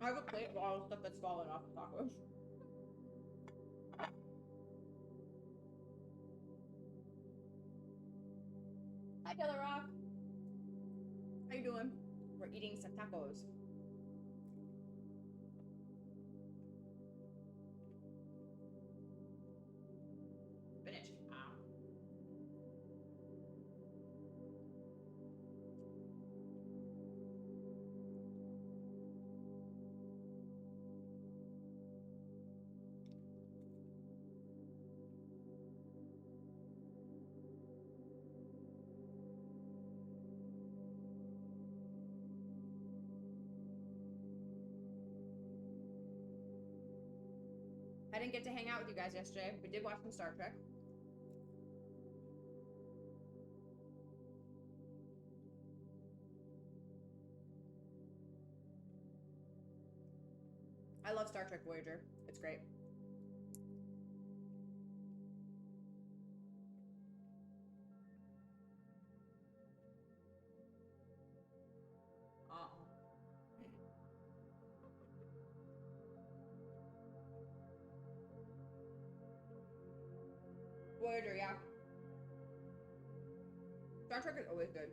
I have a plate of all the stuff that's fallen off the tacos. Hi, Killer Rock. How you doing? We're eating some tacos. Finish. Ow. I didn't get to hang out with you guys yesterday. We did watch some Star Trek. I love Star Trek Voyager. It's great. Voyager, yeah. Star Trek is always good.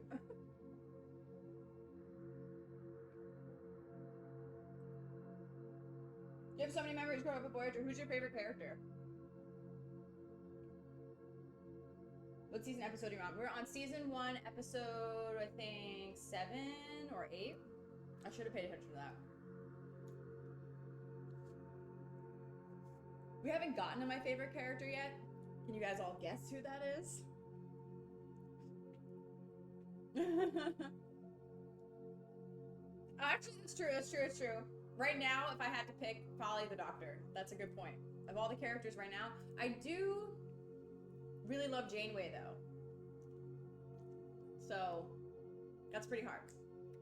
You have so many memories growing up with Voyager. Who's your favorite character? What season episode are you on? We're on season 1, episode, I think, 7 or 8. I should have paid attention to that. We haven't gotten to my favorite character yet. Can you guys all guess who that is? Actually, it's true. It's true. Right now, if I had to pick, probably the Doctor. That's a good point. Of all the characters right now, I do really love Janeway, though. So, that's pretty hard.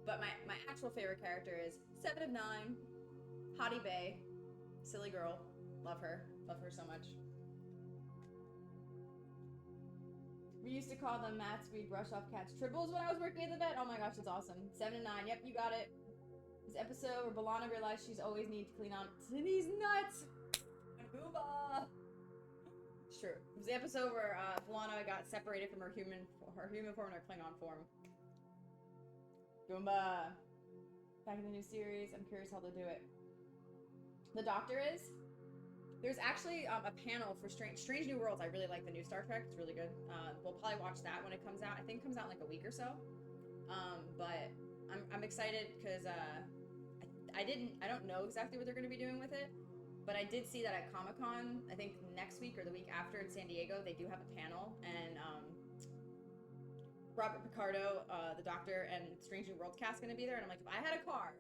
But my actual favorite character is 7 of 9, Hottie Bay, silly girl. Love her so much. We used to call them mats. We'd brush off cats' tribbles when I was working at the vet. Oh my gosh, that's awesome. 7 and 9. Yep, you got it. This episode where B'Elanna realized she's always need to clean on Cindy's nuts. Booba. It's true. It was the episode where B'Elanna got separated from her human form and her Klingon form. Goomba. Back in the new series. I'm curious how they'll do it. The Doctor is. There's actually a panel for Strange New Worlds. I really like the new Star Trek. It's really good. We'll probably watch that when it comes out. I think it comes out in like a week or so. But I'm excited because I don't know exactly what they're going to be doing with it, but I did see that at Comic-Con, I think next week or the week after in San Diego, they do have a panel, and Robert Picardo, the Doctor, and Strange New Worlds cast going to be there, and I'm like, if I had a car,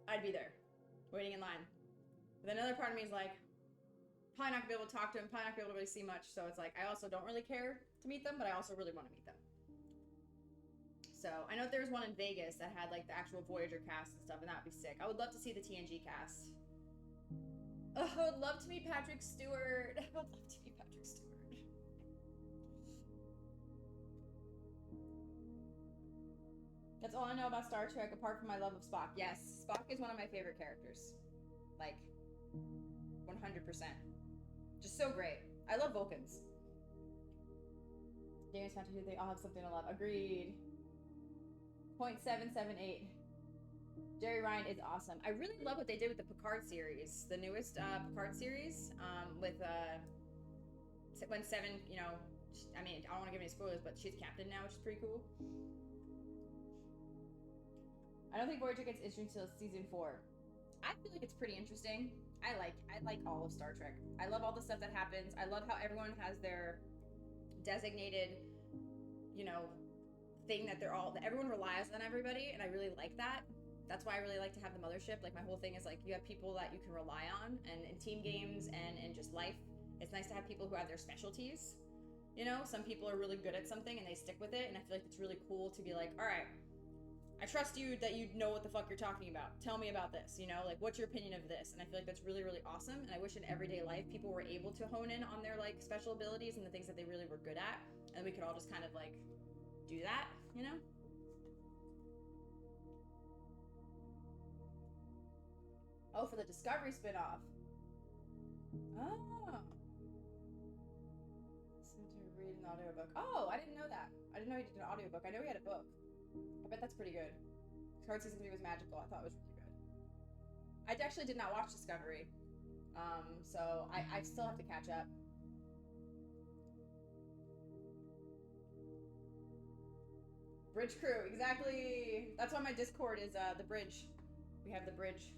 I'd be there, waiting in line. But then another part of me is like, probably not gonna be able to talk to him, probably not gonna be able to really see much, so it's like, I also don't really care to meet them, but I also really want to meet them. So, I know there was one in Vegas that had like the actual Voyager cast and stuff, and that would be sick. I would love to see the TNG cast. Oh, I would love to meet Patrick Stewart. I would love to meet Patrick Stewart. That's all I know about Star Trek, apart from my love of Spock. Yes, Spock is one of my favorite characters. Like, 100%. Just so great. I love Vulcans. Daniel's Fantasy, they all have something to love. Agreed. 0.778. Jerry Ryan is awesome. I really love what they did with the Picard series, the newest Picard series, with when Seven, you know, I mean, I don't want to give any spoilers, but she's captain now, which is pretty cool. I don't think Voyager gets interesting until season 4. I feel like it's pretty interesting. I like all of Star Trek. I love all the stuff that happens. I love how everyone has their designated, you know, thing that everyone relies on everybody, and I really like that. That's why I really like to have the mothership. Like, my whole thing is like, you have people that you can rely on, and in team games and in just life, it's nice to have people who have their specialties. You know, some people are really good at something and they stick with it, and I feel like it's really cool to be like, all right, I trust you that you know what the fuck you're talking about. Tell me about this, you know, like, what's your opinion of this? And I feel like that's really, really awesome. And I wish in everyday life people were able to hone in on their like special abilities and the things that they really were good at, and we could all just kind of like do that, you know? Oh, for the Discovery spinoff. Oh. Listen to read an audiobook. Oh, I didn't know that. I didn't know he did an audiobook. I know he had a book. I bet that's pretty good. Card Season 3 was magical. I thought it was really good. I actually did not watch Discovery. So I still have to catch up. Bridge crew, exactly. That's why my Discord is the bridge. We have the bridge.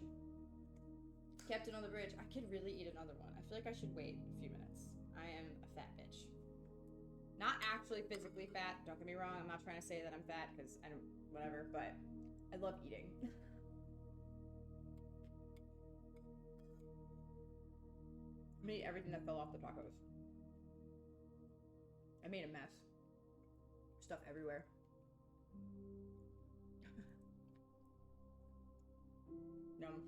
Captain on the bridge. I could really eat another one. I feel like I should wait a few minutes. I am a fat bitch. Not actually physically fat. Don't get me wrong. I'm not trying to say that I'm fat because I don't, whatever, but I love eating. I'm gonna eat everything that fell off the tacos. I made a mess. Stuff everywhere. Yum.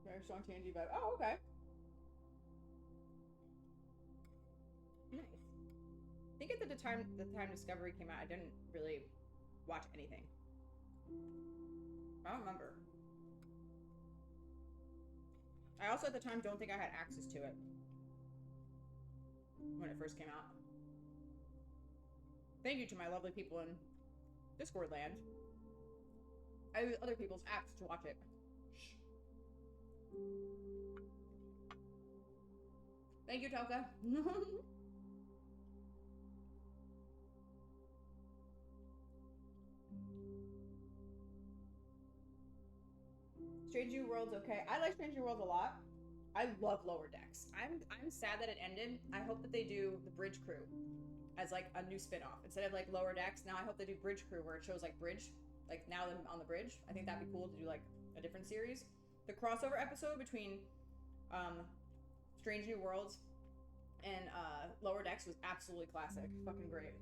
Very strong tangy vibe. Oh, okay. Nice. I think at the time Discovery came out, I didn't really watch anything. I don't remember. I also at the time don't think I had access to it when it first came out. Thank you to my lovely people in Discord land. I use other people's apps to watch it. Thank you, Toka. Strange New World's okay. I like Strange New Worlds a lot. I love Lower Decks. I'm sad that it ended. I hope that they do the Bridge Crew as like a new spin-off. Instead of like Lower Decks, now I hope they do Bridge Crew where it shows like Bridge, like now them on the bridge. I think that'd be cool to do like a different series. The crossover episode between Strange New Worlds and Lower Decks was absolutely classic. Fucking great.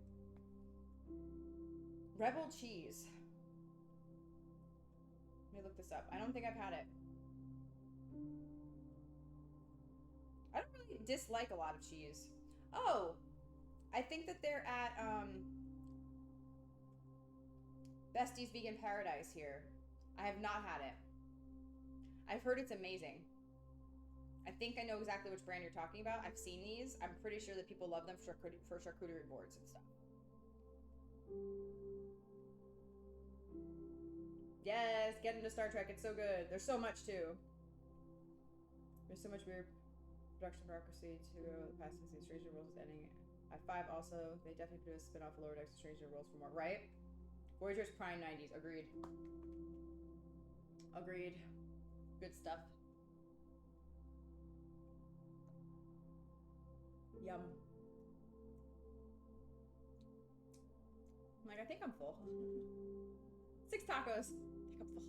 Rebel cheese. Let me look this up. I don't think I've had it. I don't really dislike a lot of cheese. Oh, I think that they're at Bestie's Vegan Paradise here. I have not had it. I've heard it's amazing. I think I know exactly which brand you're talking about. I've seen these. I'm pretty sure that people love them for charcuterie boards and stuff. Yes, get into Star Trek. It's so good. There's so much too. There's so much weird production bureaucracy to go past and see Stranger Worlds is ending. At 5 also, they definitely do a spin-off of Lower Decks of Stranger Worlds for more, right? Voyager's prime 90s. Agreed. Agreed. Good stuff. Yum. I'm like, I think I'm full. 6 tacos. I think I'm full.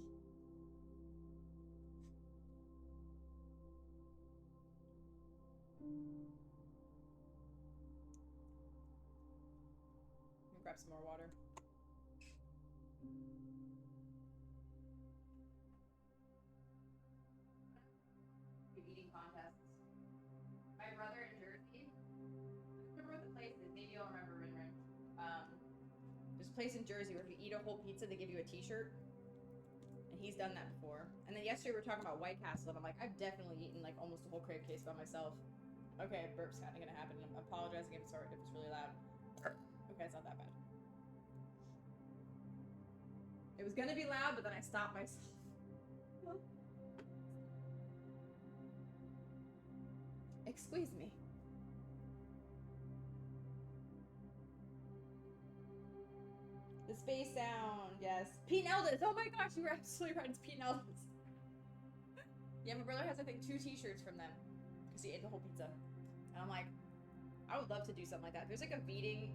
Let me grab some more water. Eating contests. My brother in Jersey. I don't remember what the place is. Maybe you'll remember, Rin. There's a place in Jersey where if you eat a whole pizza, they give you a T-shirt. And he's done that before. And then yesterday we were talking about White Castle, and I'm like, I've definitely eaten like almost a whole crave case by myself. Okay, burp's kind of gonna happen. I'm apologizing if it's really loud. Okay, it's not that bad. It was gonna be loud, but then I stopped myself. Excuse me. The space sound, yes. Pete Eldis. Oh my gosh, you were absolutely right. It's Pete Eldis. Yeah, my brother has, I think, 2 t-shirts from them because he ate the whole pizza. And I'm like, I would love to do something like that. If there's like a vegan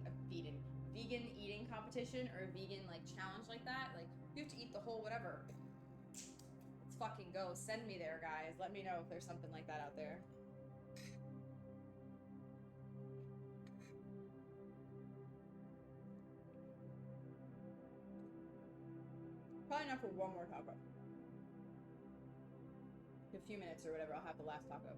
eating competition or a vegan like challenge like that, like you have to eat the whole whatever. Let's fucking go. Send me there, guys. Let me know if there's something like that out there. Probably not for one more taco. In a few minutes or whatever, I'll have the last taco.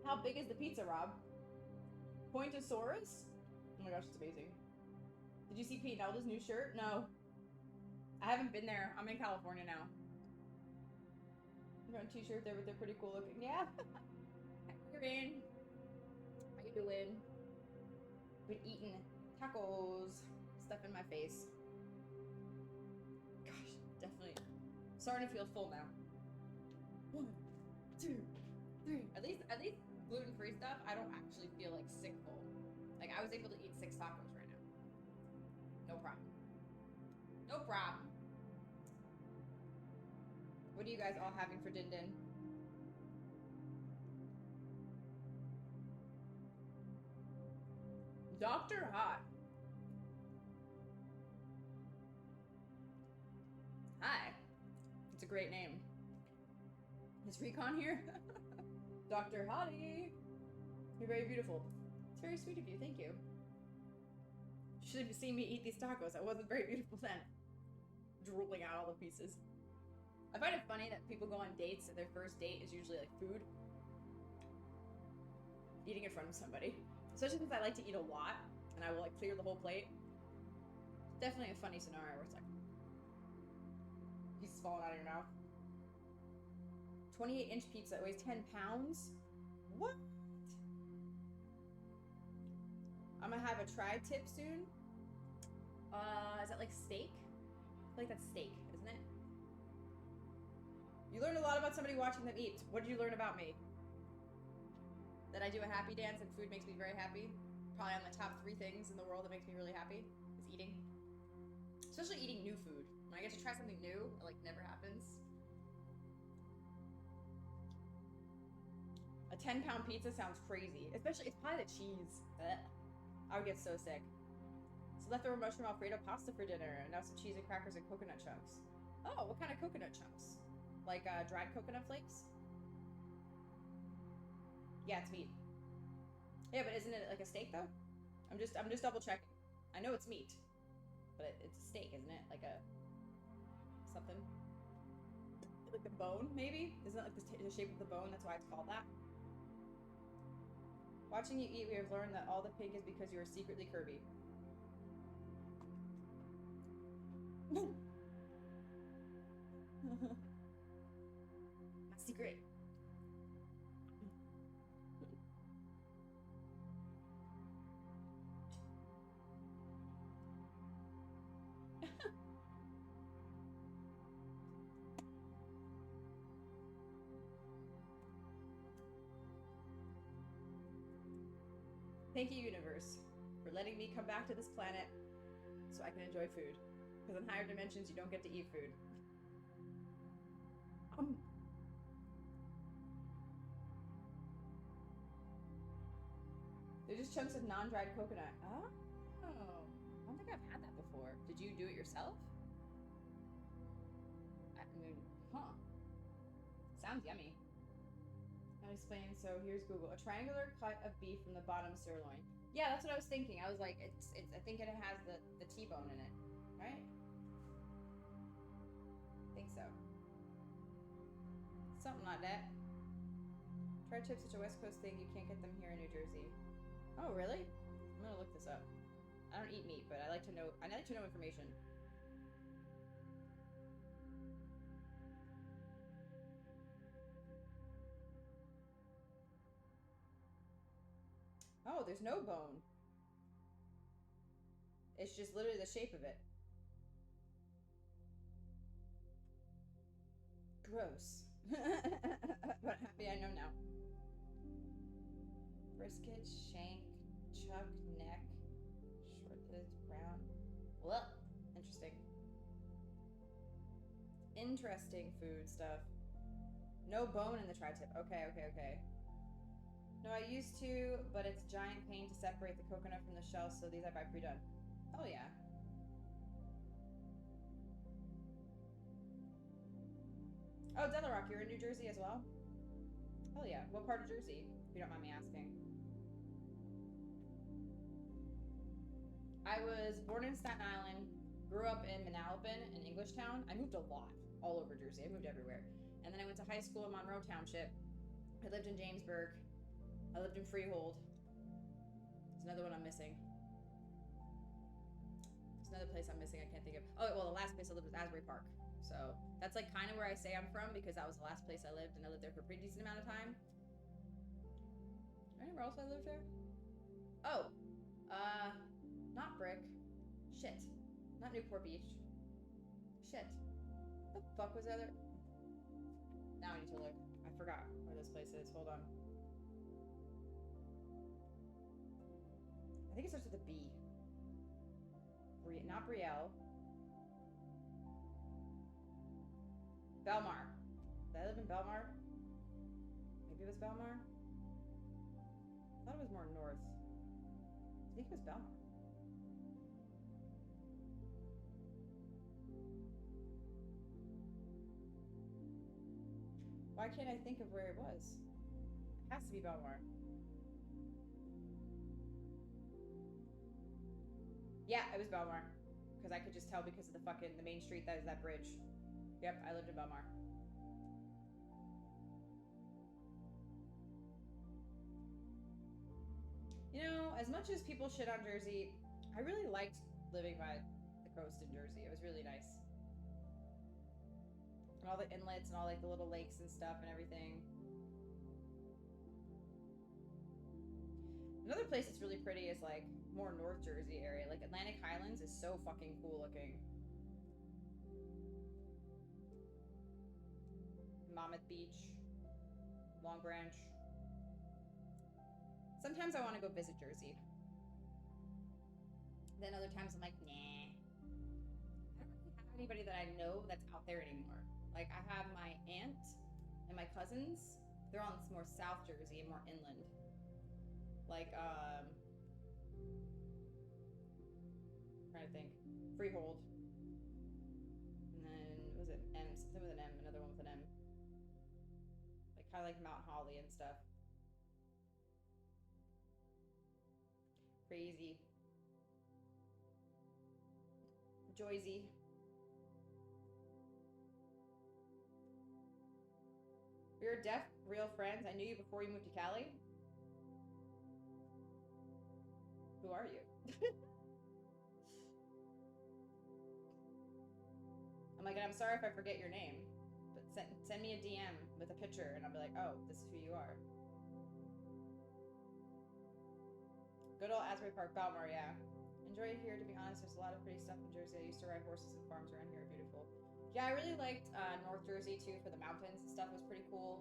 How big is the pizza, Rob? Pointosaurus? Oh my gosh, it's amazing. Did you see Pete Nelda's new shirt? No. I haven't been there. I'm in California now. I'm on a t-shirt there, but they're pretty cool looking. Yeah. You're in. How you doing? Been eating tacos. Stuff in my face. Gosh, definitely. Starting to feel full now. 1, 2, 3. At least gluten-free stuff, I don't actually feel like sick full. Like I was able to eat 6 tacos right now. No problem. No problem. What are you guys all having for din din? Dr. Hot. Hi. It's a great name. Is Recon here? Dr. Hottie. You're very beautiful. It's very sweet of you. Thank you. You should have seen me eat these tacos. I wasn't very beautiful then. Drooling out all the pieces. I find it funny that people go on dates and their first date is usually like food. Eating in front of somebody. Especially since I like to eat a lot and I will like clear the whole plate. It's definitely a funny scenario where it's like pieces falling out of your mouth. 28-inch pizza. It weighs 10 pounds? What? I'm gonna have a tri-tip soon. Is that like steak? I feel like that's steak, isn't it? You learned a lot about somebody watching them eat. What did you learn about me? That I do a happy dance and food makes me very happy. Probably on the top 3 things in the world that makes me really happy is eating. Especially eating new food. When I get to try something new, it like never happens. A 10-pound pizza sounds crazy. Especially, it's probably the cheese. Ugh. I would get so sick. So leftover mushroom Alfredo pasta for dinner, and now some cheese and crackers and coconut chunks. Oh, what kind of coconut chunks? Like dried coconut flakes? Yeah, it's meat. Yeah, but isn't it like a steak though? I'm just double checking. I know it's meat, but it's a steak, isn't it? Like a something. Like the bone, maybe? Isn't it like the shape of the bone? That's why it's called that. Watching you eat, we have learned that all the pink is because you are secretly curvy. My secret. Thank you, universe, for letting me come back to this planet so I can enjoy food. Because in higher dimensions, you don't get to eat food. They're just chunks of non-dried coconut. Oh, I don't think I've had that before. Did you do it yourself? I mean, huh. Sounds yummy. I'm explaining, so here's Google. A triangular cut of beef from the bottom sirloin. Yeah, that's what I was thinking. I was like, it's I think it has the T-bone in it, right? I think so. Something like that. Tri-tip's such a West Coast thing. You can't get them here in New Jersey. Oh, really? I'm gonna look this up. I don't eat meat, but I like to know information. Oh, there's no bone. It's just literally the shape of it. Gross. But happy I know now. Brisket, shank, chuck, neck, short ribs, brown. Well, interesting. Interesting food stuff. No bone in the tri-tip. Okay. No, I used to, but it's a giant pain to separate the coconut from the shell, so these I buy pre-done. Oh yeah. Oh, Delarock, you're in New Jersey as well? Hell yeah. What part of Jersey, if you don't mind me asking? I was born in Staten Island, grew up in Manalapan and Englishtown. I moved a lot all over Jersey. I moved everywhere. And then I went to high school in Monroe Township. I lived in Jamesburg. I lived in Freehold. There's another one I'm missing. There's another place I'm missing I can't think of. Oh, well, the last place I lived was Asbury Park. So that's like kind of where I say I'm from because that was the last place I lived, and I lived there for a pretty decent amount of time. Anywhere else I lived there? Oh, not Brick. Shit. Not Newport Beach. Shit. What the fuck was the other? Now I need to look. I forgot where this place is. Hold on. I think it starts with a B. Not Brielle. Belmar. Did I live in Belmar? Maybe it was Belmar? I thought it was more north. I think it was Belmar. Why can't I think of where it was? It has to be Belmar. Yeah, it was Belmar. Because I could just tell because of the main street that is that bridge. Yep, I lived in Belmar. You know, as much as people shit on Jersey, I really liked living by the coast in Jersey. It was really nice. And all the inlets and all like the little lakes and stuff and everything. Another place that's really pretty is like more North Jersey area. Like Atlantic Highlands is so fucking cool looking. Monmouth Beach, Long Branch. Sometimes I want to go visit Jersey. Then other times I'm like, nah. I don't really have anybody that I know that's out there anymore. Like I have my aunt and my cousins. They're on more South Jersey and more inland. Like, trying to think. Freehold. And then, what was it? M, something with an M, another one with an M. Like, kind of like Mount Holly and stuff. Crazy. Joyzy. We were deaf, real friends. I knew you before you moved to Cali. Who are you? I'm like, I'm sorry if I forget your name, but send me a DM with a picture and I'll be like, oh, this is who you are. Good old Asbury Park, Belmar, yeah. Enjoy it here, to be honest. There's a lot of pretty stuff in Jersey. I used to ride horses and farms around here. Beautiful. Yeah, I really liked North Jersey too for the mountains and stuff. It was pretty cool.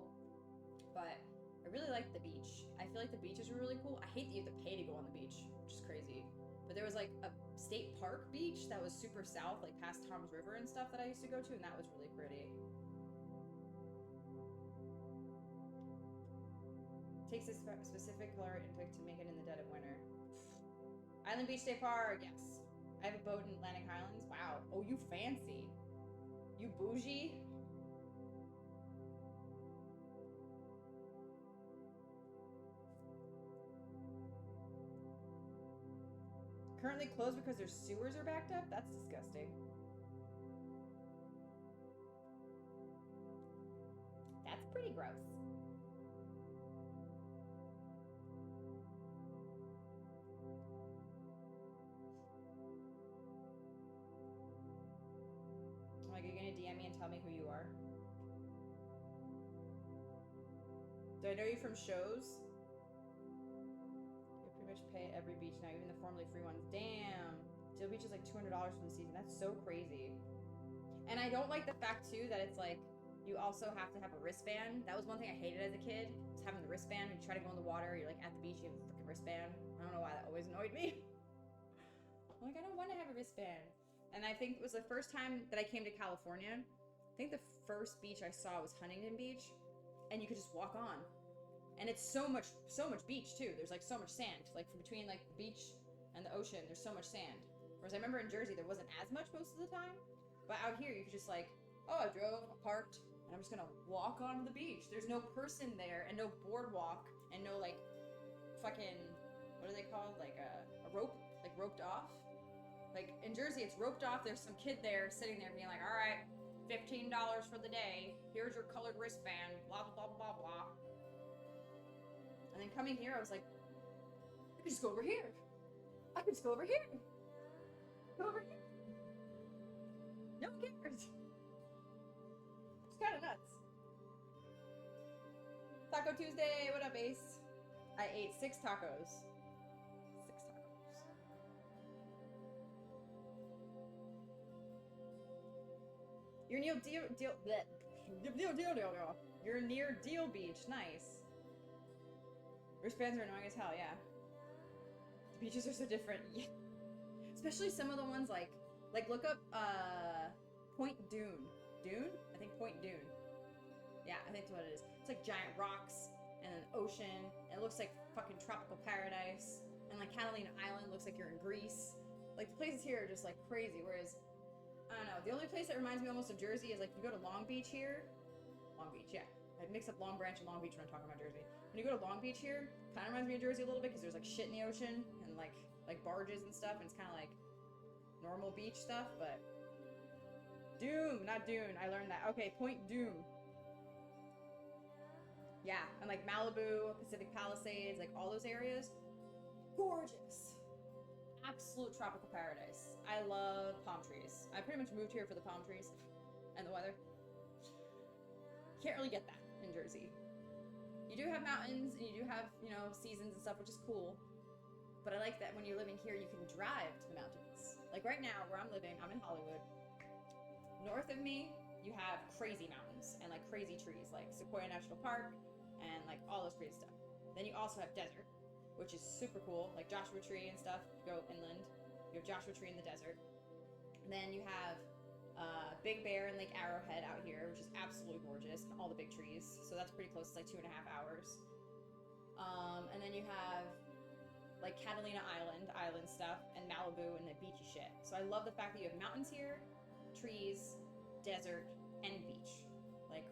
But I really liked the beach. I feel like the beaches were really cool. I hate that you have to pay to go on the beach, which is crazy. But there was like a state park beach that was super south, like past Tom's River and stuff that I used to go to, and that was really pretty. Takes a specific color intake to make it in the dead of winter. Island Beach State Park, yes. I have a boat in Atlantic Highlands. Wow. Oh, you fancy. You bougie. Currently closed because their sewers are backed up? That's disgusting. That's pretty gross. Like, are you gonna DM me and tell me who you are? Do I know you from shows? You pretty much pay every beach now, even the formerly free ones. Damn. Deal Beach is like $200 for the season. That's so crazy. And I don't like the fact too that it's like You also have to have a wristband. That was one thing I hated as a kid, was having the wristband. When you try to go in the water, you're like at the beach, you have a freaking wristband. I don't know why that always annoyed me. I'm like, I don't want to have a wristband. And I think it was the first time that I came to California. I think the first beach I saw was Huntington Beach, and you could just walk on. And it's so much beach too. There's like so much sand, like from between like the beach and the ocean, there's so much sand. Whereas I remember in Jersey, there wasn't as much most of the time. But out here, you could just like, oh, I drove, parked, and I'm just gonna walk onto the beach. There's no person there, and no boardwalk, and no like fucking, what are they called? Like a rope, like roped off. Like in Jersey, it's roped off. There's some kid there sitting there being like, all right, $15 for the day. Here's your colored wristband. Blah blah blah blah blah. And then coming here, I was like, I could just go over here. I could just go over here. Go over here. No one cares. It's kind of nuts. Taco Tuesday. What up, Ace? I ate 6 tacos. 6 tacos. You're near You're near Deal Beach. Nice. Wristbands are annoying as hell, yeah. The beaches are so different. Yeah. Especially some of the ones like look up Point Dune. Dune? I think Point Dune. Yeah, I think that's what it is. It's like giant rocks and an ocean. And it looks like fucking tropical paradise. And like Catalina Island looks like you're in Greece. Like the places here are just like crazy. Whereas, I don't know, the only place that reminds me almost of Jersey is like you go to Long Beach here. Long Beach, yeah. I mix up Long Branch and Long Beach when I'm talking about Jersey. When you go to Long Beach here, kind of reminds me of Jersey a little bit because there's like shit in the ocean and like barges and stuff, and it's kind of like normal beach stuff, but Doom, not Dune. I learned that. Okay, Point Doom. Yeah, and like Malibu, Pacific Palisades, like all those areas, gorgeous. Absolute tropical paradise. I love palm trees. I pretty much moved here for the palm trees and the weather. Can't really get that in Jersey. You do have mountains and you do have, you know, seasons and stuff, which is cool. But I like that when you're living here, you can drive to the mountains. Like right now, where I'm living, I'm in Hollywood. North of me, you have crazy mountains and like crazy trees, like Sequoia National Park and like all this crazy stuff. Then you also have desert, which is super cool, like Joshua Tree and stuff. You go inland, you have Joshua Tree in the desert. And then you have Big Bear and Lake Arrowhead out here, which is absolutely gorgeous, and all the big trees. So that's pretty close. It's like 2.5 hours. And then you have like Catalina Island stuff, and Malibu and the beachy shit. So I love the fact that you have mountains here, trees, desert, and beach. Like,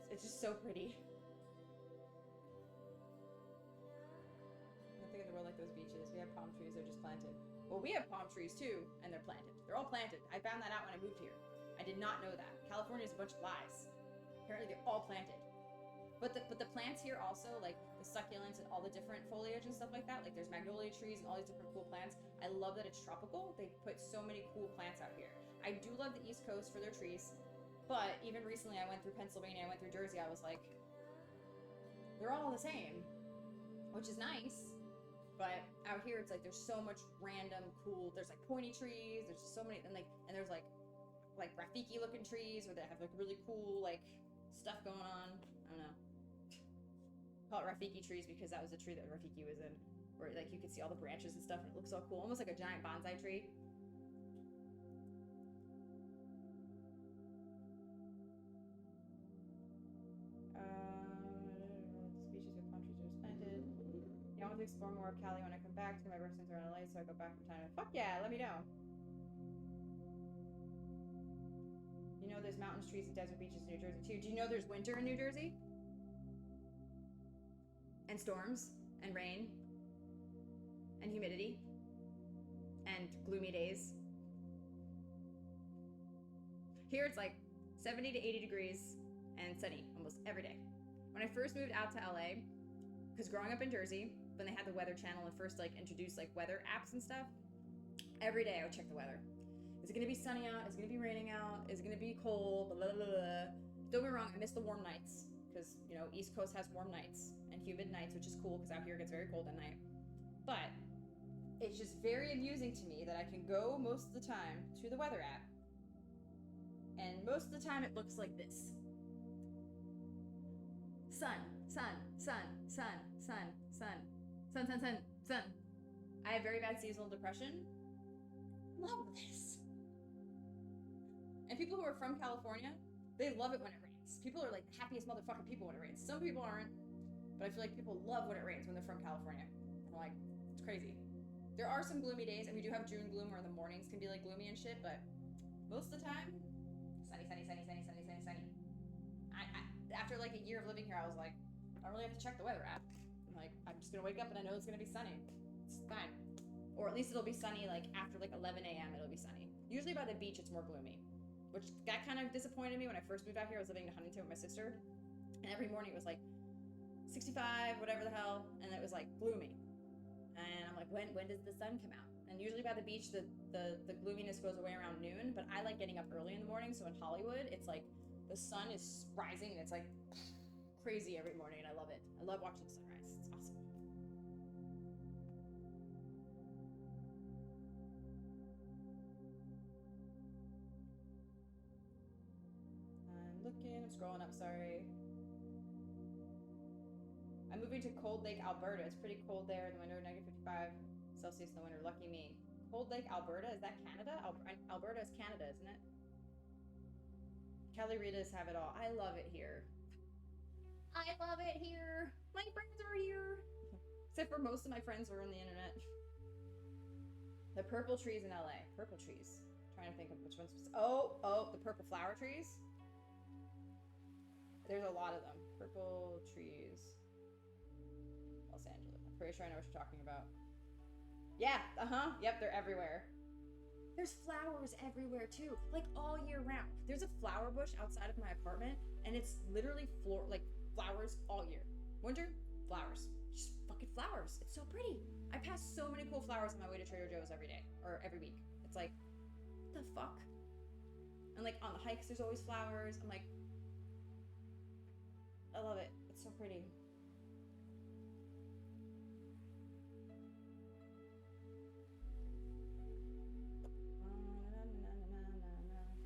it's just so pretty. Nothing in the world like those beaches. We have palm trees, they're just planted. Well, we have palm trees too, and they're planted. They're all planted. I found that out when I moved here. I did not know that. California is a bunch of lies. Apparently they're all planted. But the plants here also, like the succulents and all the different foliage and stuff like that, like there's magnolia trees and all these different cool plants. I love that it's tropical. They put so many cool plants out here. I do love the East Coast for their trees, but even recently I went through Pennsylvania, I went through Jersey, I was like, they're all the same, which is nice. But out here, it's like there's so much random cool. There's like pointy trees. There's just so many, and there's like Rafiki looking trees, or that have like really cool like stuff going on. I don't know. Call it Rafiki trees because that was the tree that Rafiki was in, where like you could see all the branches and stuff, and it looks so cool, almost like a giant bonsai tree. Species of palm trees are planted. Yeah, I want to explore more of Cali when I come back. My birth are in LA, so I go back from time to fuck yeah, let me know. You know there's mountains, trees, and desert beaches in New Jersey too. Do you know there's winter in New Jersey? And storms, and rain, and humidity, and gloomy days. Here it's like 70 to 80 degrees and sunny almost every day. When I first moved out to LA, because growing up in Jersey, when they had the Weather Channel and first like introduced like weather apps and stuff, every day I would check the weather. Is it gonna be sunny out? Is it gonna be raining out? Is it gonna be cold? Blah, blah, blah, blah. Don't get me wrong, I miss the warm nights because, you know, East Coast has warm nights and humid nights, which is cool because out here it gets very cold at night. But it's just very amusing to me that I can go most of the time to the weather app, and most of the time it looks like this. Sun, sun, sun, sun, sun, sun, sun, sun, sun, sun. I have very bad seasonal depression. Love this. And people who are from California, they love it when it rains. People are like the happiest motherfucking people when it rains. Some people aren't, but I feel like people love when it rains when they're from California. I'm like, it's crazy. There are some gloomy days, and we do have June gloom where the mornings can be like gloomy and shit, but most of the time, sunny, sunny, sunny, sunny, sunny, sunny, sunny. After like a year of living here, I was like, I don't really have to check the weather app. I'm like, I'm just gonna wake up and I know it's gonna be sunny. It's fine. Or at least it'll be sunny like after like 11 a.m. it'll be sunny. Usually by the beach it's more gloomy, which that kind of disappointed me when I first moved out here. I was living in Huntington with my sister, and every morning it was like 65, whatever the hell, and it was like gloomy. And I'm like, when does the sun come out? And usually by the beach the gloominess goes away around noon, but I like getting up early in the morning, so in Hollywood it's like the sun is rising and it's like crazy every morning, and I love it. I love watching the sunrise. It's awesome. I'm scrolling up, sorry. I'm moving to Cold Lake, Alberta. It's pretty cold there in the winter, -55 Celsius in the winter. Lucky me. Cold Lake, Alberta, is that Canada? Alberta is Canada, isn't it? Kelly Ritas have it all. I love it here. I love it here. My friends are here. Except for most of my friends are on the internet. The purple trees in LA. Purple trees. Trying to think of which ones. Oh, the purple flower trees. There's a lot of them. Purple trees. Los Angeles. I'm pretty sure I know what you're talking about. Yeah, yep, they're everywhere. There's flowers everywhere too, like all year round. There's a flower bush outside of my apartment, and it's literally flowers all year. Winter, flowers. Just fucking flowers. It's so pretty. I pass so many cool flowers on my way to Trader Joe's every day, or every week. It's like, what the fuck? And like on the hikes, there's always flowers. I'm like, I love it. It's so pretty.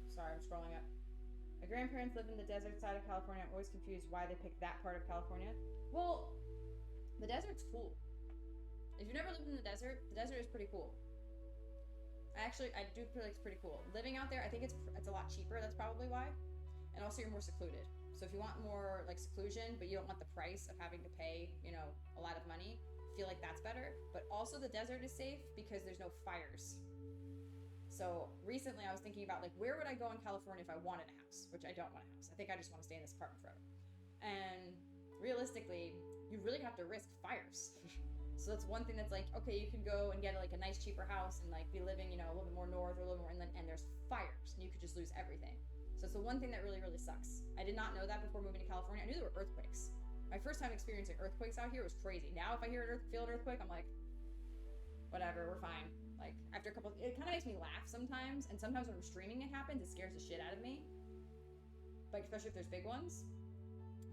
Sorry, I'm scrolling up. My grandparents live in the desert side of California. I'm always confused why they picked that part of California. Well, the desert's cool. If you've never lived in the desert is pretty cool. I do feel like it's pretty cool. Living out there, I think it's a lot cheaper. That's probably why. And also you're more secluded. So if you want more like seclusion, but you don't want the price of having to pay, a lot of money, I feel like that's better. But also the desert is safe because there's no fires. So recently I was thinking about like, where would I go in California if I wanted a house, which I don't want a house. I think I just want to stay in this apartment forever. And realistically, you really have to risk fires. So that's one thing that's like, okay, you can go and get like a nice cheaper house and like be living, a little bit more north or a little more inland, and there's fires and you could just lose everything. So it's the one thing that really, really sucks. I did not know that before moving to California. I knew there were earthquakes. My first time experiencing earthquakes out here was crazy. Now if I feel an earthquake, I'm like, whatever, we're fine. Like after a couple, it kind of makes me laugh sometimes, and sometimes when I'm streaming it happens, it scares the shit out of me. Like especially if there's big ones.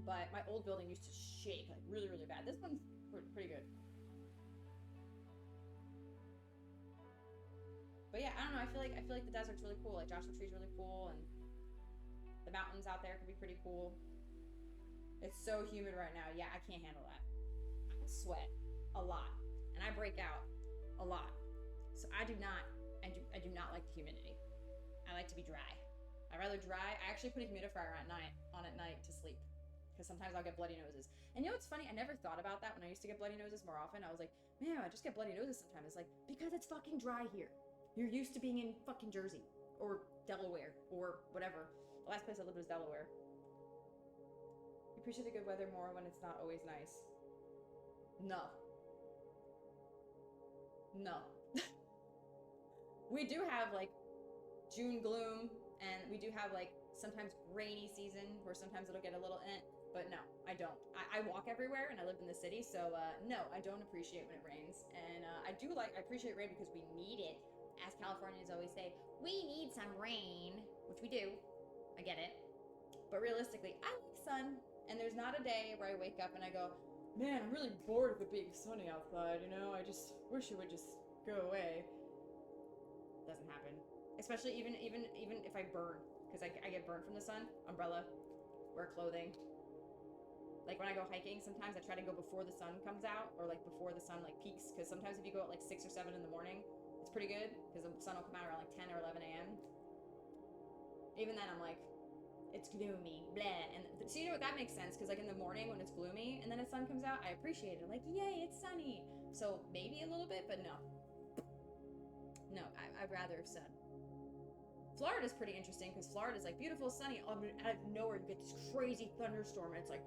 But my old building used to shake like really, really bad. This one's pretty good. But yeah, I don't know. I feel like the desert's really cool. Like Joshua Tree's really cool, and the mountains out there could be pretty cool. It's so humid right now. Yeah, I can't handle that. I sweat a lot, and I break out a lot. So I do not like the humidity. I like to be dry. I'd rather dry. I actually put a humidifier on at night to sleep, because sometimes I'll get bloody noses. And you know what's funny? I never thought about that when I used to get bloody noses more often. I was like, man, I just get bloody noses sometimes. It's like, because it's fucking dry here. You're used to being in fucking Jersey or Delaware or whatever. The last place I lived was Delaware. You appreciate the good weather more when it's not always nice. No. We do have like June gloom, and we do have like sometimes rainy season where sometimes it'll get a little but no, I don't. I walk everywhere and I live in the city, so no, I don't appreciate when it rains. And I appreciate rain because we need it. As Californians always say, we need some rain, which we do. I get it. But realistically, I like sun, and there's not a day where I wake up and I go, man, I'm really bored of it being sunny outside, I just wish it would just go away. Doesn't happen. Especially even if I burn, because I get burned from the sun. Umbrella, wear clothing. Like when I go hiking, sometimes I try to go before the sun comes out, or like before the sun like peaks, because sometimes if you go at like 6 or 7 in the morning, it's pretty good, because the sun will come out around like 10 or 11 a.m. Even then, I'm like, it's gloomy, blah. And so you know what, that makes sense, because like in the morning when it's gloomy and then the sun comes out, I appreciate it. I'm like, yay, it's sunny. So maybe a little bit, but no. No, I'd rather sun. Florida's pretty interesting, because Florida's like beautiful, sunny. Out of nowhere, you get this crazy thunderstorm, and it's like,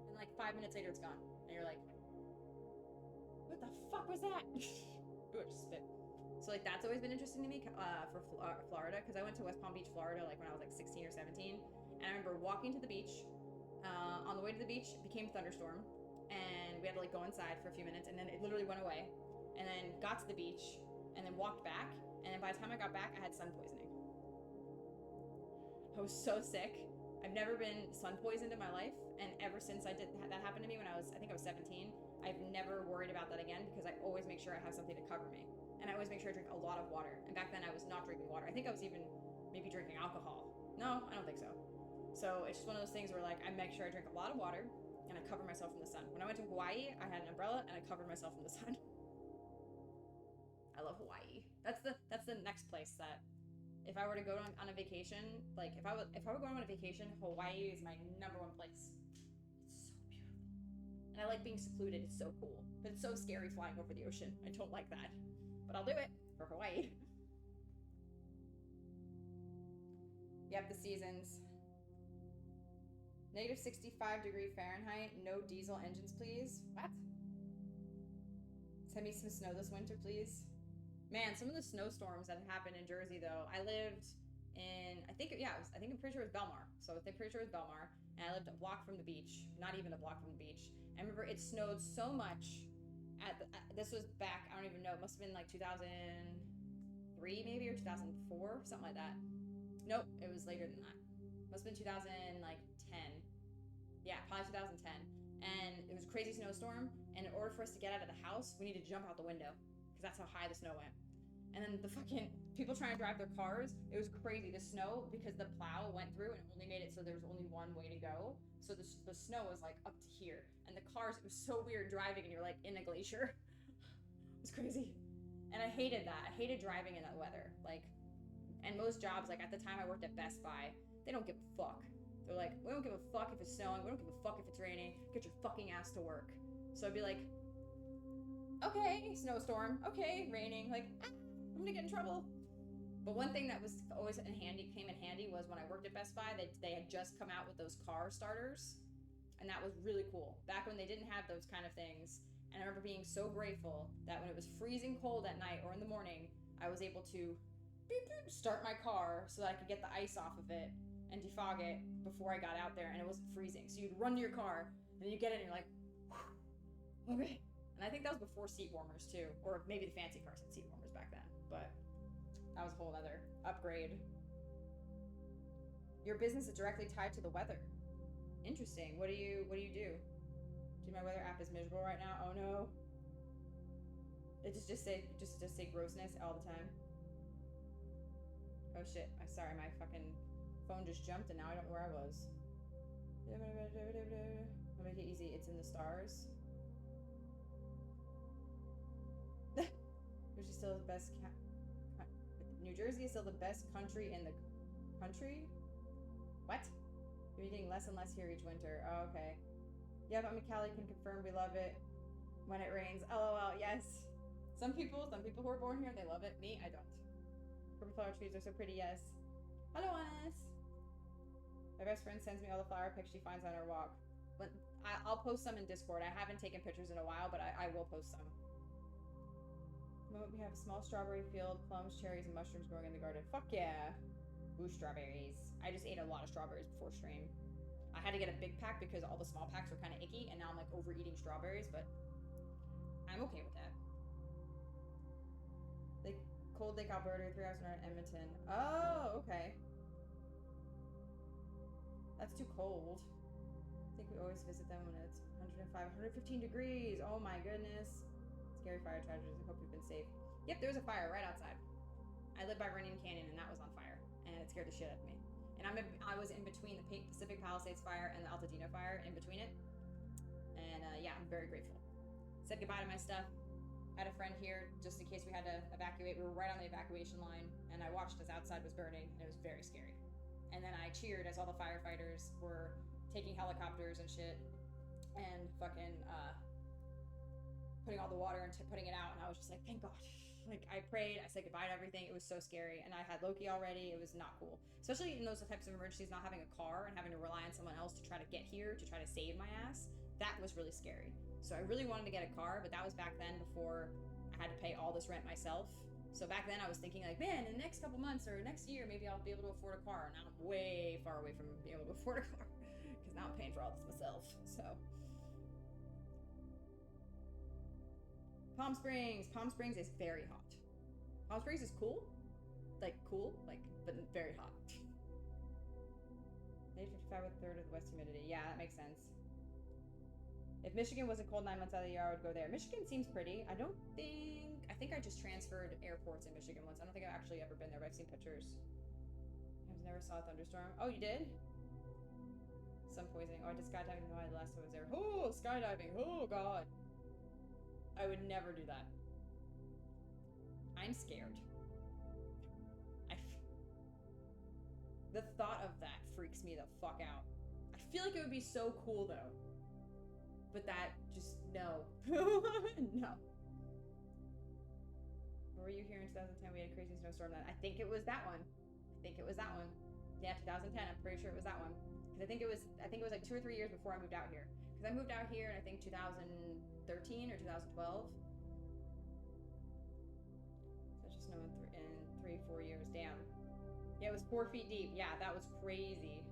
and like 5 minutes later, it's gone. And you're like, what the fuck was that? Ooh, I just spit. So like that's always been interesting to me for Florida, because I went to West Palm Beach, Florida, like when I was like 16 or 17, and I remember walking to the beach. On the way to the beach, it became a thunderstorm, and we had to like go inside for a few minutes, and then it literally went away, and then got to the beach, and then walked back, and then by the time I got back, I had sun poisoning. I was so sick. I've never been sun poisoned in my life, and ever since that happened to me when I think I was 17, I've never worried about that again, because I always make sure I have something to cover me. And I always make sure I drink a lot of water. And back then I was not drinking water. I think I was even maybe drinking alcohol. No, I don't think so. So it's just one of those things where like I make sure I drink a lot of water and I cover myself from the sun. When I went to Hawaii, I had an umbrella and I covered myself from the sun. I love Hawaii. That's the next place that if I were to go on a vacation, like if I were going on a vacation, Hawaii is my number one place. It's so beautiful. And I like being secluded. It's so cool. But it's so scary flying over the ocean. I don't like that. But I'll do it for Hawaii. Yep, the seasons. Negative 65 Fahrenheit. No diesel engines, please. What? Send me some snow this winter, please. Man, some of the snowstorms that happened in Jersey, though. I lived in, I'm pretty sure it was Belmar. So I'm pretty sure it was Belmar. And I lived a block from the beach. Not even a block from the beach. I remember it snowed so much. This was back, I don't even know, it must have been like 2003 maybe, or 2004, something like that. Nope, it was later than that. Must have been 2010. Yeah, probably 2010. And it was a crazy snowstorm, and in order for us to get out of the house, we needed to jump out the window, because that's how high the snow went. And then the fucking people trying to drive their cars, it was crazy. The snow, because the plow went through and only made it so there was only one way to go. So the snow was like up to here. And the cars, it was so weird driving and you're like in a glacier. It was crazy. And I hated that. I hated driving in that weather. Like, and most jobs, like at the time I worked at Best Buy, they don't give a fuck. They're like, we don't give a fuck if it's snowing. We don't give a fuck if it's raining. Get your fucking ass to work. So I'd be like, okay, snowstorm. Okay, raining. Like, I'm gonna get in trouble. But one thing that was always came in handy was when I worked at Best Buy, they had just come out with those car starters, and that was really cool. Back when they didn't have those kind of things, and I remember being so grateful that when it was freezing cold at night or in the morning, I was able to start my car so that I could get the ice off of it and defog it before I got out there, and it wasn't freezing. So you'd run to your car, and then you get it, and you're like, okay. And I think that was before seat warmers too, or maybe the fancy cars had seat warmers back then, but that was a whole other upgrade. Your business is directly tied to the weather. Interesting. What do you do? Dude, my weather app is miserable right now. Oh no. It just say grossness all the time. Oh shit. I'm sorry, my fucking phone just jumped and now I don't know where I was. I'll make it easy. It's in the stars. Which is still the best New Jersey is still the best country in the country? What? You're eating less and less here each winter. Oh, okay. Yep, I'm a Cali, can confirm we love it when it rains. LOL, yes. Some people who are born here, they love it. Me, I don't. Purple flower trees are so pretty, yes. Hello, Honest. My best friend sends me all the flower pics she finds on her walk. But I'll post some in Discord. I haven't taken pictures in a while, but I will post some. We have a small strawberry field, plums, cherries, and mushrooms growing in the garden. Fuck yeah. Ooh, strawberries. I just ate a lot of strawberries before stream. I had to get a big pack because all the small packs were kind of icky, and now I'm like overeating strawberries, but I'm okay with that. Cold Lake, Alberta, 3 hours north of Edmonton. Oh, okay. That's too cold. I think we always visit them when it's 105, 115 degrees. Oh my goodness. Scary fire tragedies. I hope you've been safe. Yep, there was a fire right outside. I live by Runyon Canyon, and that was on fire, and it scared the shit out of me. And I was in between the Pacific Palisades fire and the Altadena fire, in between it. And yeah, I'm very grateful. Said goodbye to my stuff. Had a friend here just in case we had to evacuate. We were right on the evacuation line, and I watched as outside was burning, and it was very scary. And then I cheered as all the firefighters were taking helicopters and shit and fucking putting all the water and putting it out. And I was just like, thank God. Like, I prayed, I said goodbye to everything. It was so scary. And I had Loki already. It was not cool. Especially in those types of emergencies, not having a car and having to rely on someone else to try to get here, to try to save my ass. That was really scary. So I really wanted to get a car, but that was back then before I had to pay all this rent myself. So back then I was thinking like, man, in the next couple months or next year, maybe I'll be able to afford a car. Now I'm way far away from being able to afford a car because now I'm paying for all this myself. So Palm Springs is very hot. Palm Springs is cool, but very hot. 855 with a third of the west humidity. Yeah, that makes sense. If Michigan wasn't cold 9 months out of the year, I would go there. Michigan seems pretty. I think I just transferred airports in Michigan once. I don't think I've actually ever been there, but I've seen pictures. I never saw a thunderstorm. Oh, you did? Sun poisoning. Oh, I did skydiving the last time I was there. Oh, skydiving. Oh, God. I would never do that. I'm scared. The thought of that freaks me the fuck out. I feel like it would be so cool, though. But that, just, no. No. Were you here in 2010? We had a crazy snowstorm then. I think it was that one. Yeah, 2010. I'm pretty sure it was that one. Because I think it was like 2 or 3 years before I moved out here. Because I moved out here in, I think, 2013 or 2012. So it's just snow in 3-4 years. Damn. Yeah, it was 4 feet deep. Yeah, that was crazy.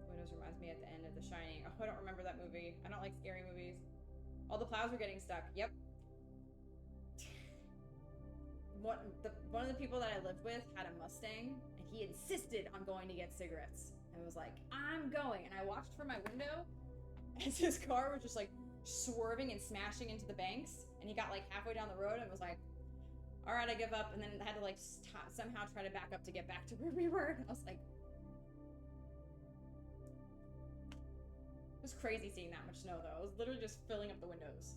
Windows reminds me at the end of The Shining. Oh, I don't remember that movie. I don't like scary movies. All the plows were getting stuck. Yep. One of the people that I lived with had a Mustang, and he insisted on going to get cigarettes. And was like, I'm going. And I watched from my window as his car was just like swerving and smashing into the banks. And he got like halfway down the road and was like, all right, I give up. And then I had to like somehow try to back up to get back to where we were. And I was like, it was crazy seeing that much snow though. It was literally just filling up the windows.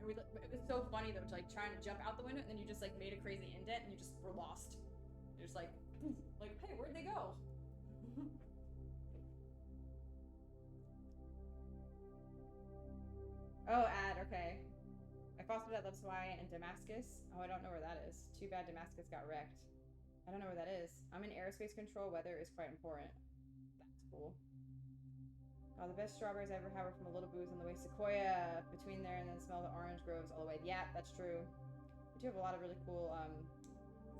And it was so funny though, like trying to jump out the window and then you just like made a crazy indent and you just were lost. You're just like, hey, where'd they go? Oh, okay. I fostered at Loves Hawaii and Damascus. Oh, I don't know where that is. Too bad Damascus got wrecked. I don't know where that is. I'm in aerospace control. Weather is quite important. That's cool. Oh, the best strawberries I ever had were from a little booth on the way Sequoia. Between there and then smell the orange groves all the way. Yeah, that's true. We do have a lot of really cool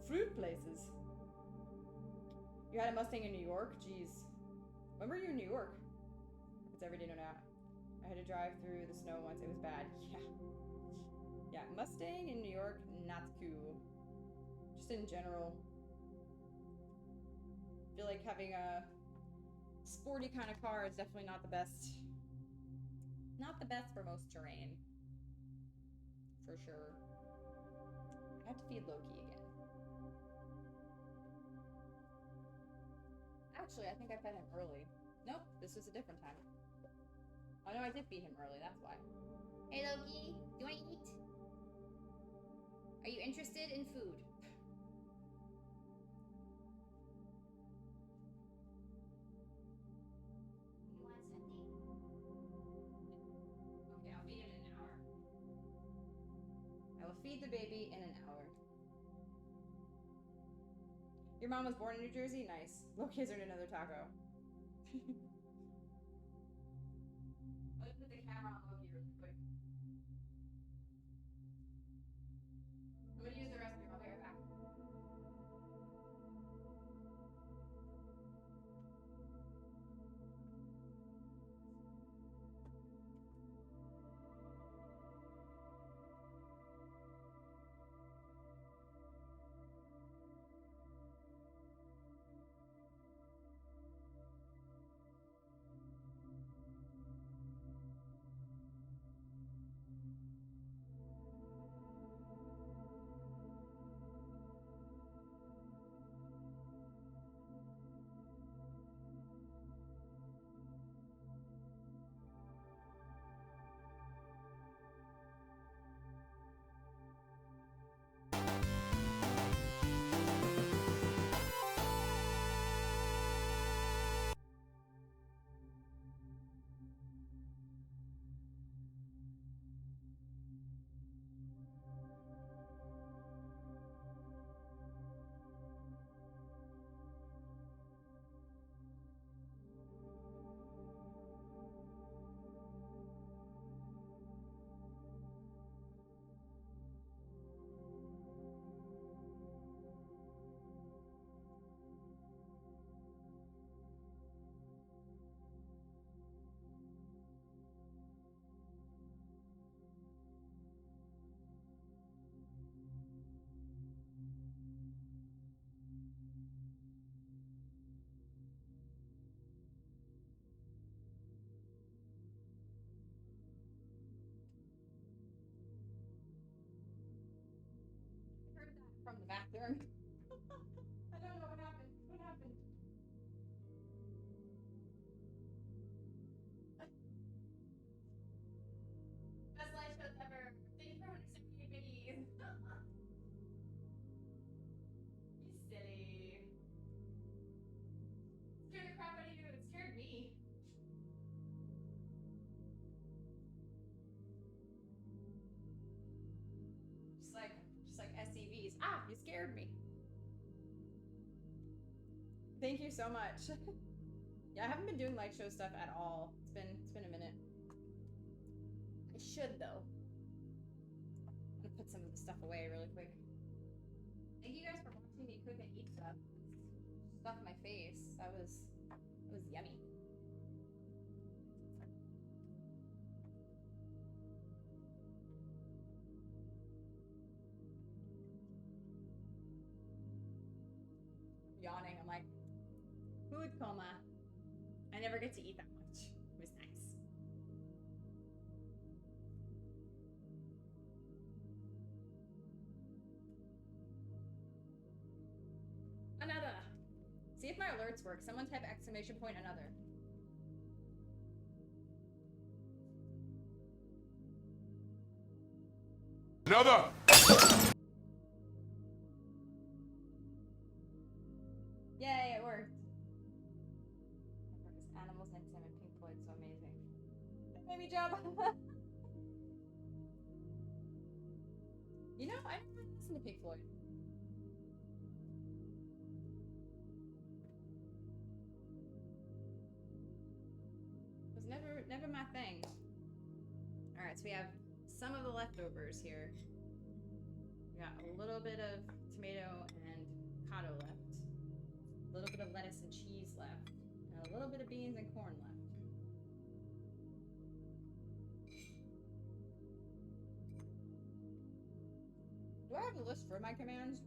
fruit places. You had a Mustang in New York? Jeez. When were you in New York? It's every day, no doubt. I had to drive through the snow once. It was bad. Yeah. Yeah, Mustang in New York, not cool. Just in general. I feel like having a sporty kind of car is definitely not the best. Not the best for most terrain. For sure. I have to feed Loki again. Actually, I think I fed him early. Nope, this was a different time. Oh no, I did feed him early, that's why. Hey Loki, do you want to eat? Are you interested in food? You want something? Okay, I'll feed him in an hour. I will feed the baby in an hour. Your mom was born in New Jersey? Nice. Loki has earned another taco. I'll just put the camera on Loki really quick. I'm gonna use the restroom. I'll be right back. bathroom. I don't know what happened. What happened? Best live shows ever. Thank you for 178 biddies. You silly. Scared the crap out of you. It scared me. Just like SCVs. Ah, you scared me. Thank you so much. Yeah, I haven't been doing light show stuff at all. It's been a minute. I should though. I'm gonna put some of the stuff away really quick. Thank you guys for watching me cook and eat stuff. Stuff in my face. That was yummy. Yawning. I'm like, food coma. I never get to eat that much. It was nice. Another. See if my alerts work. Someone type exclamation point another. Another! Yay, it worked. This animals next time in Pink Floyd, so amazing. Made me jump. You know, I never listened to Pink Floyd. It was never my thing. Alright, so we have some of the leftovers here. We got a little bit of tomato and avocado left. A little bit of lettuce and cheese left. And a little bit of beans and corn left. Do I have a list for my commands?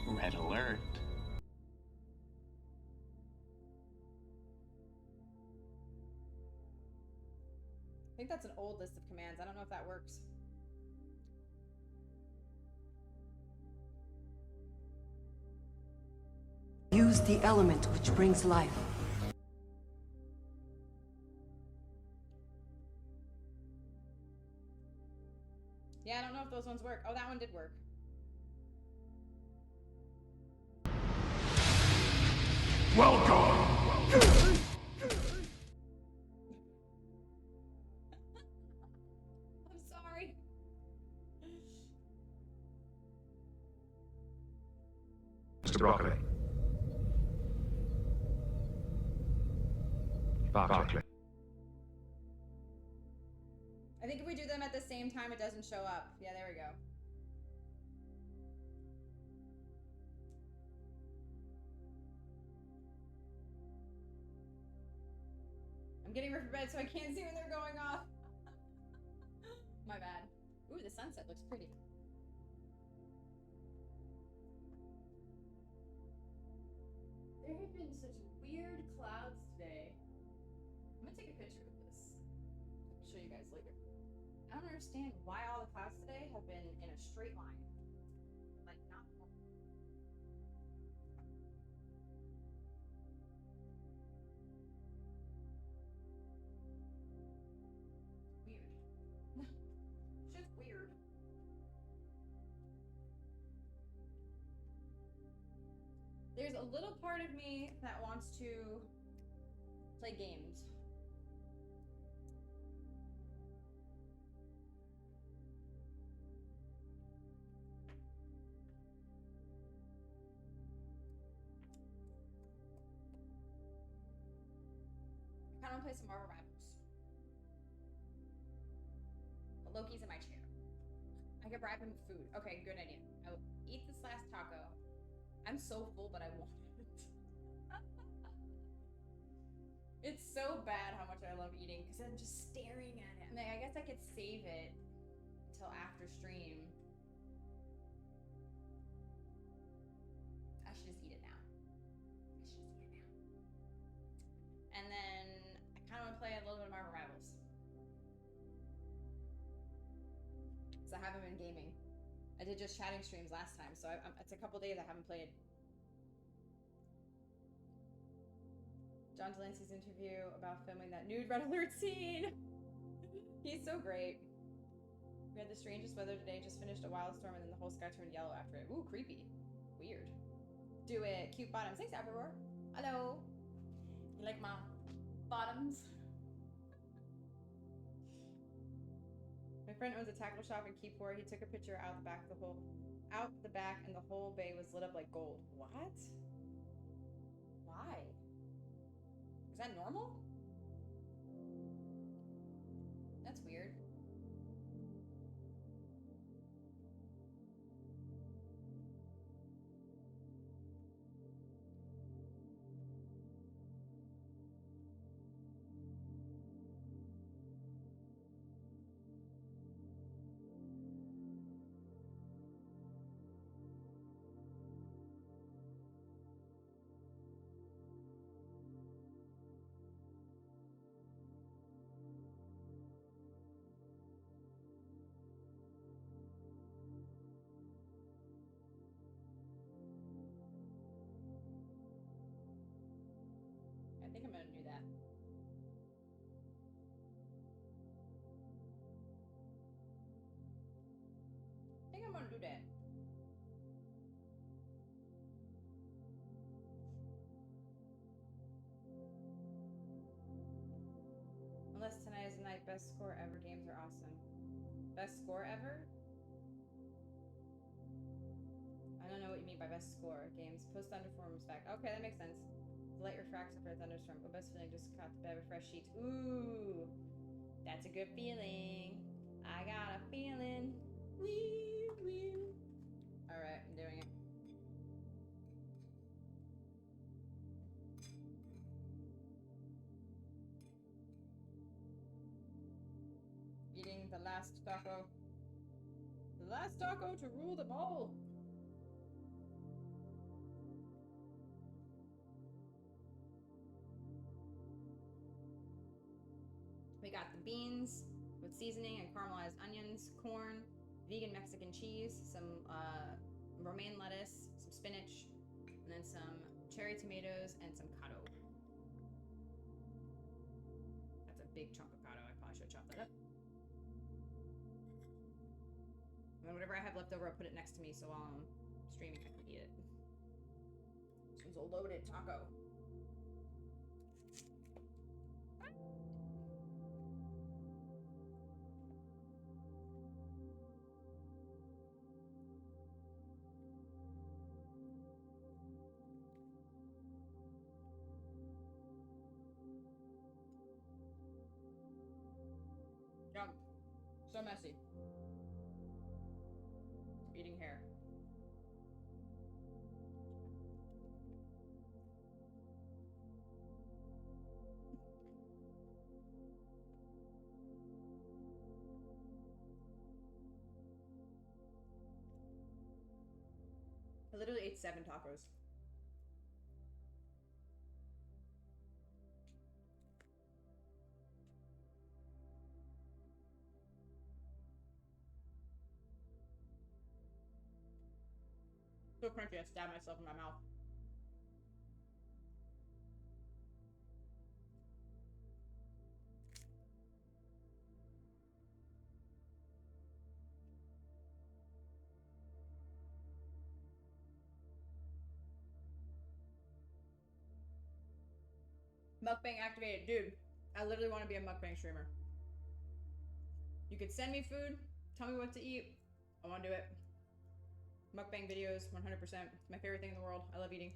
Red alert. I think that's an old list of commands. I don't know if that works. Use the element which brings life. Yeah, I don't know if those ones work. Oh, that one did work. Welcome! I'm sorry. Mr. Broccoli. Barclay. I think if we do them at the same time, it doesn't show up. Yeah, there we go. I'm getting ready for bed so I can't see when they're going off. My bad. Ooh, the sunset looks pretty. There have been such weird clouds today. I'm gonna take a picture of this. I'll show you guys later. I don't understand why all the clouds today have been in a straight line. Like, not weird. Shit's weird. There's a little part of me that wants to play games. I kind of want to play some Marvel Rivals. But Loki's in my chair. I could bribe him with food. Okay, good idea. I'll eat this last taco. I'm so full, but I want it. It's so bad how much I love eating because I'm just staring at it. I mean, I guess I could save it until after stream. I should just eat it now. And then I kind of want to play a little bit of Marvel Rivals. Because I haven't been gaming. I did just chatting streams last time, so it's a couple days I haven't played. John Delancey's interview about filming that nude red alert scene. He's so great. We had the strangest weather today, just finished a wild storm, and then the whole sky turned yellow after it. Ooh, creepy. Weird. Do it. Cute bottoms. Thanks, Averroar. Hello. You like my bottoms? My friend owns a tackle shop in Keyport. He took a picture out the back and the whole bay was lit up like gold. What? Why? Is that normal? That's weird. I think I'm gonna do that. I think I'm gonna do that. Unless tonight is the night. Best score ever. Games are awesome. Best score ever? I don't know what you mean by best score. Games. Post thunderstorms back. Okay, that makes sense. The light refracts after a thunderstorm. But best feeling, just caught the bed with fresh sheets. Ooh, that's a good feeling. I got a feeling. Wee, wee. All right, I'm doing it. Eating the last taco. The last taco to rule them all. We got the beans with seasoning and caramelized onions, corn, vegan Mexican cheese, some romaine lettuce, some spinach, and then some cherry tomatoes and some cotto. That's a big chunk of cotto. I probably should chop that up. And then whatever I have left over, I'll put it next to me so while I'm streaming I can eat it. This one's a loaded taco. Yum. So messy. Eating hair. I literally ate 7 tacos. So crunchy, I stabbed myself in my mouth. Mukbang activated. Dude, I literally want to be a mukbang streamer. You could send me food, tell me what to eat. I want to do it. Mukbang videos, 100%. It's my favorite thing in the world. I love eating.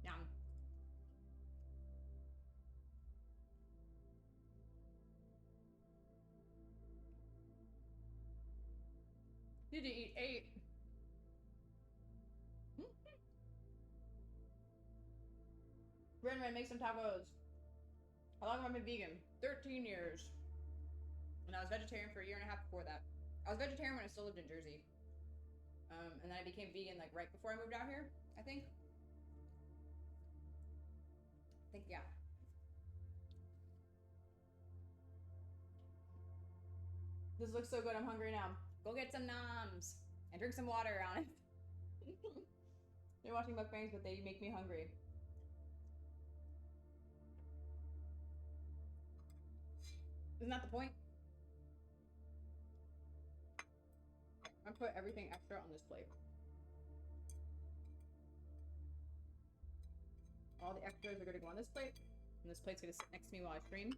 Yum. Need to eat 8. Ren, make some tacos. How long have I been vegan? 13 years. And I was vegetarian for a year and a half before that. I was vegetarian when I still lived in Jersey. And then I became vegan like right before I moved out here, I think. Yeah. This looks so good, I'm hungry now. Go get some noms and drink some water on it. They're watching mukbangs, but they make me hungry. Isn't that the point? I put everything extra on this plate. All the extras are gonna go on this plate, and this plate's gonna sit next to me while I stream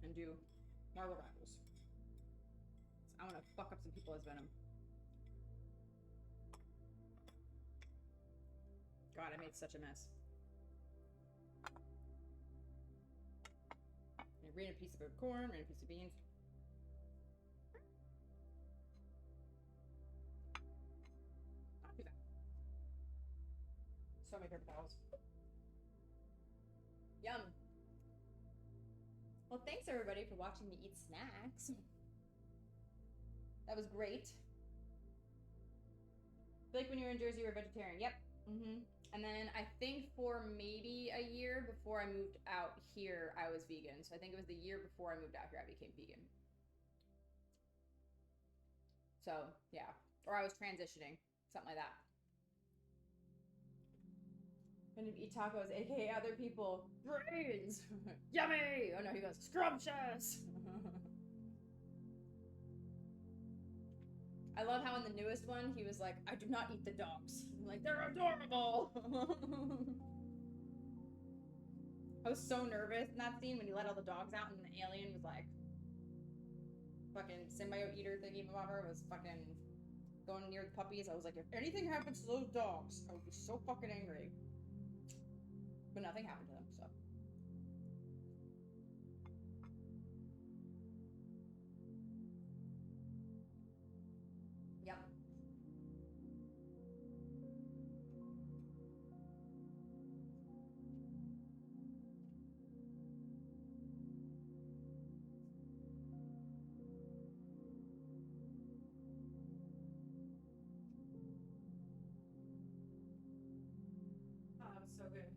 and do marble raffles. I want to fuck up some people as Venom. God, I made such a mess. I ran a piece of corn, ran a piece of beans. Not too bad. So many paper towels. Yum. Well, thanks everybody for watching me eat snacks. That was great. I feel like when you were in Jersey, you were vegetarian. Yep. And then I think for maybe a year before I moved out here, I was vegan. So I think it was the year before I moved out here, I became vegan. So, yeah. Or I was transitioning. Something like that. When you eat tacos, aka other people. Brains! Yummy! Oh no, he goes, scrumptious! I love how in the newest one, he was like, I do not eat the dogs. I'm like, they're adorable! I was so nervous in that scene when he let all the dogs out and the alien was like, fucking symbiote eater thingy bobber was fucking going near the puppies. I was like, if anything happens to those dogs, I would be so fucking angry. But nothing happened to them, so. Yep. Oh, that was so good.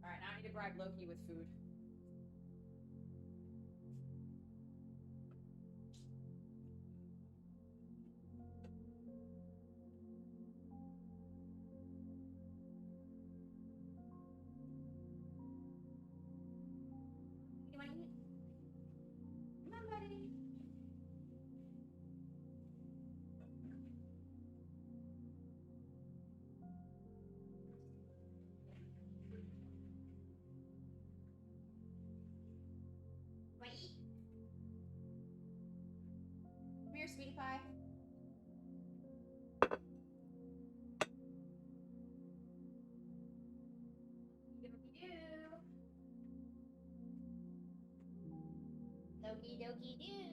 Alright, now I need to bribe Loki with food. You want to eat? Come on, buddy. Want to eat? Come here, sweetie pie. Doki doki doo.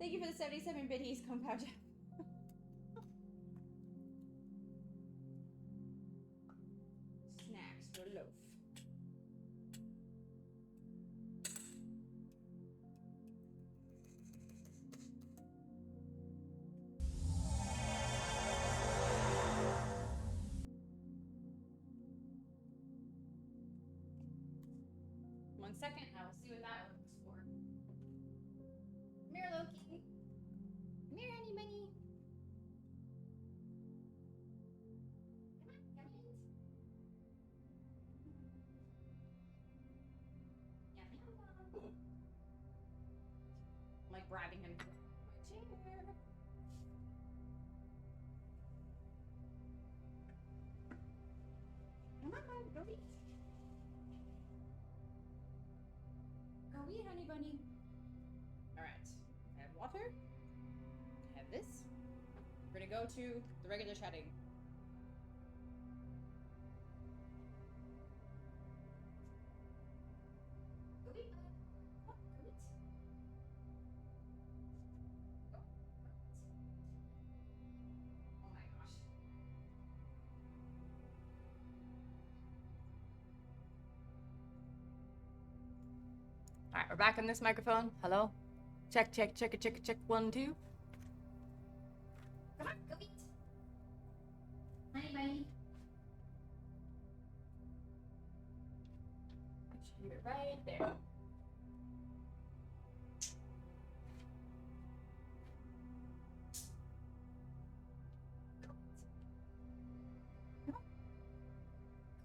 Thank you for the 77 biddies, Compound Jeff. Snacks for loaf. One second, I will see what that one was for. Come here, Loki. Come here, honey bunny. Come on, gummies. Yum, yum. I'm like bribing him to my chair. Come on, go eat. Go eat, honey bunny. Alright. I have water. I have this. We're gonna go to the regular chatting. We're back on this microphone. Hello? Check, check, check, check, check. 1, 2. Come on, go eat. Honey bunny. I should leave it right there.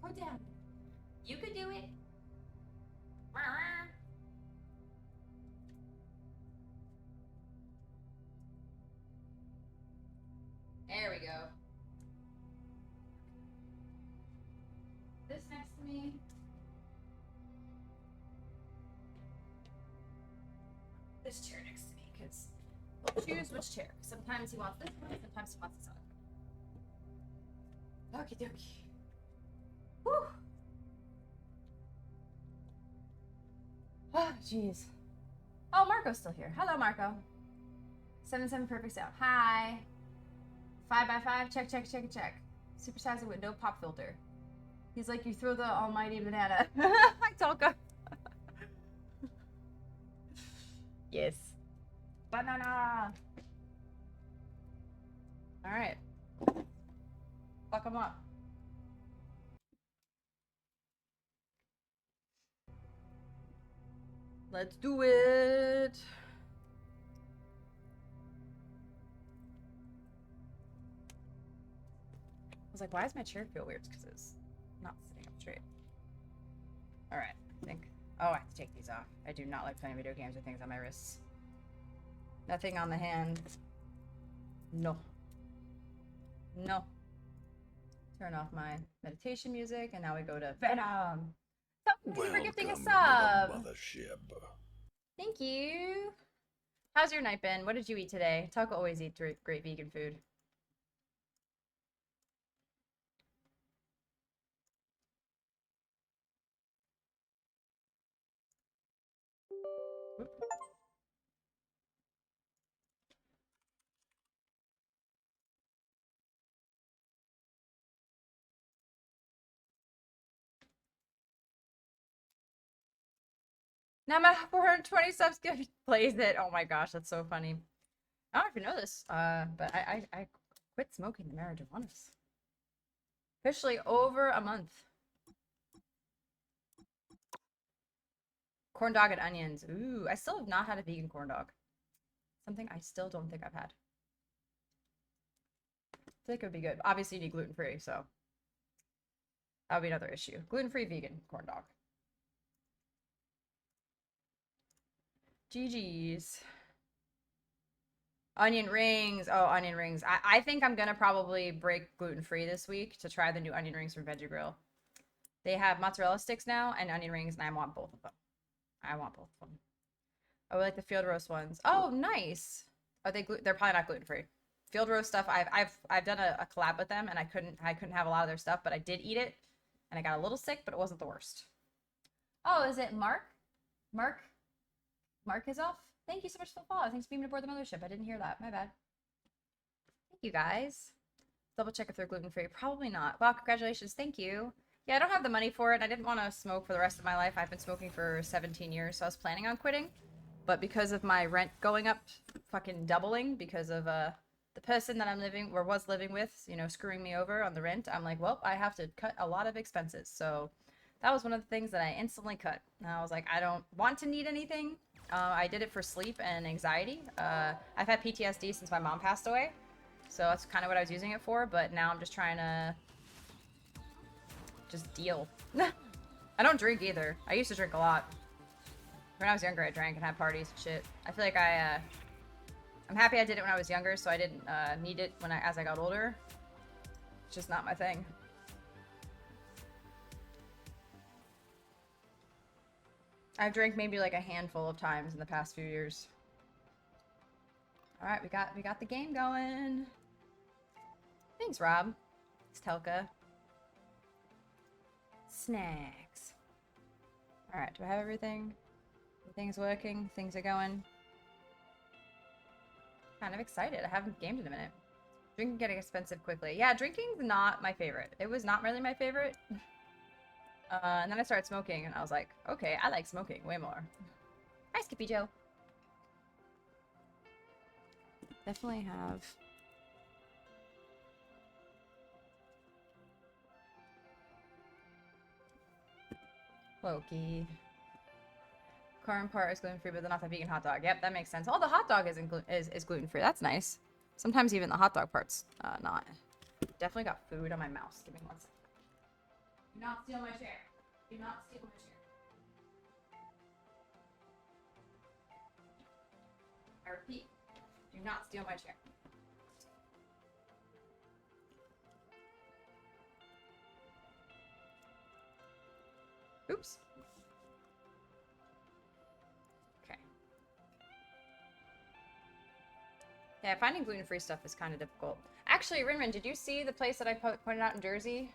Go down. You could do it. There we go. This next to me. This chair next to me, because we'll choose which chair. Sometimes he wants this one, sometimes he wants this other. Okie dokie. Whew. Oh, jeez. Oh, Marco's still here. Hello, Marco. 7-7 perfect sound. Hi. 5x5. Check, check, check, check. Supersize it with no pop filter. He's like, you throw the almighty banana. Hi, Tolka. Yes. Banana. All right. Fuck him up. Let's do it. I was like, why does my chair feel weird? It's because it's not sitting up straight. All right, I think. Oh, I have to take these off. I do not like playing video games with things on my wrists. Nothing on the hand. No. No. Turn off my meditation music, and now we go to Venom. Thank you for gifting a sub. Thank you. How's your night been? What did you eat today? Taco always eats great vegan food. Now my 420 subs plays it. Oh my gosh, that's so funny. I don't know if you know this, but I quit smoking the marijuanas. Officially over a month. Corn dog and onions. Ooh, I still have not had a vegan corn dog. Something I still don't think I've had. I think it would be good. Obviously, you need gluten free, so that would be another issue. Gluten free vegan corn dog. GG's. Onion rings. Oh, onion rings. I think I'm gonna probably break gluten free this week to try the new onion rings from Veggie Grill. They have mozzarella sticks now and onion rings, and I want both of them. I want both of them. I would like the field roast ones. Oh, nice. Are they they're probably not gluten free. Field roast stuff. I've done a collab with them, and I couldn't have a lot of their stuff, but I did eat it, and I got a little sick, but it wasn't the worst. Oh, is it Mark? Mark is off. Thank you so much for the follow. Thanks for being aboard the mothership. I didn't hear that. My bad. Thank you guys. Double check if they're gluten free. Probably not. Wow, congratulations. Thank you. Yeah, I don't have the money for it. I didn't want to smoke for the rest of my life. I've been smoking for 17 years, so I was planning on quitting. But because of my rent going up, fucking doubling, because of the person that I'm living or was living with, you know, screwing me over on the rent, I'm like, well, I have to cut a lot of expenses. So that was one of the things that I instantly cut. And I was like, I don't want to need anything. I did it for sleep and anxiety. I've had PTSD since my mom passed away. So that's kind of what I was using it for. But now I'm just trying to just deal. I don't drink either. I used to drink a lot. When I was younger, I drank and had parties and shit. I feel like I'm happy I did it when I was younger, so I didn't need it as I got older. It's just not my thing. I've drank maybe like a handful of times in the past few years. All right, we got the game going. Thanks, Rob. Thanks, Telka. Snacks. All right, do I have everything? Everything's working. Things are going. Kind of excited. I haven't gamed in a minute. Drinking getting expensive quickly. Yeah, drinking's not my favorite. It was not really my favorite. And then I started smoking, and I was like, okay, I like smoking way more. Hi, Skippy Joe. Definitely have. Loki. Corn part is gluten free, but not the vegan hot dog. Yep, that makes sense. Oh, the hot dog is gluten free. That's nice. Sometimes even the hot dog part's not. Definitely got food on my mouse. Give me 1 second. Do not steal my chair. Do not steal my chair. I repeat, do not steal my chair. Oops. Okay. Yeah, finding gluten-free stuff is kind of difficult. Actually, Rinrin, did you see the place that I pointed out in Jersey?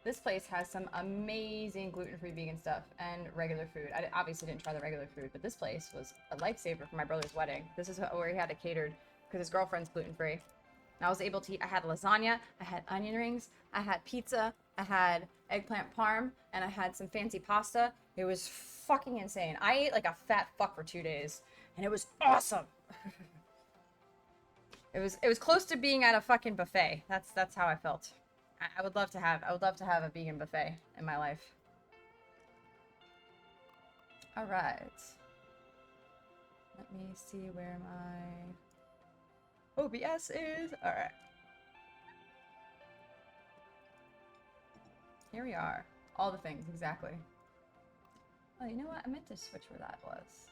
This place has some amazing gluten-free vegan stuff and regular food. I obviously didn't try the regular food, but this place was a lifesaver for my brother's wedding. This is where he had it catered because his girlfriend's gluten-free. And I was able to eat, I had lasagna, I had onion rings, I had pizza, I had eggplant parm, and I had some fancy pasta. It was fucking insane. I ate like a fat fuck for 2 days, and it was awesome. It was close to being at a fucking buffet. That's how I felt. I would love to have a vegan buffet in my life. All right. Let me see where my OBS is. All right. Here we are. All the things, exactly. Oh, you know what? I meant to switch where that was.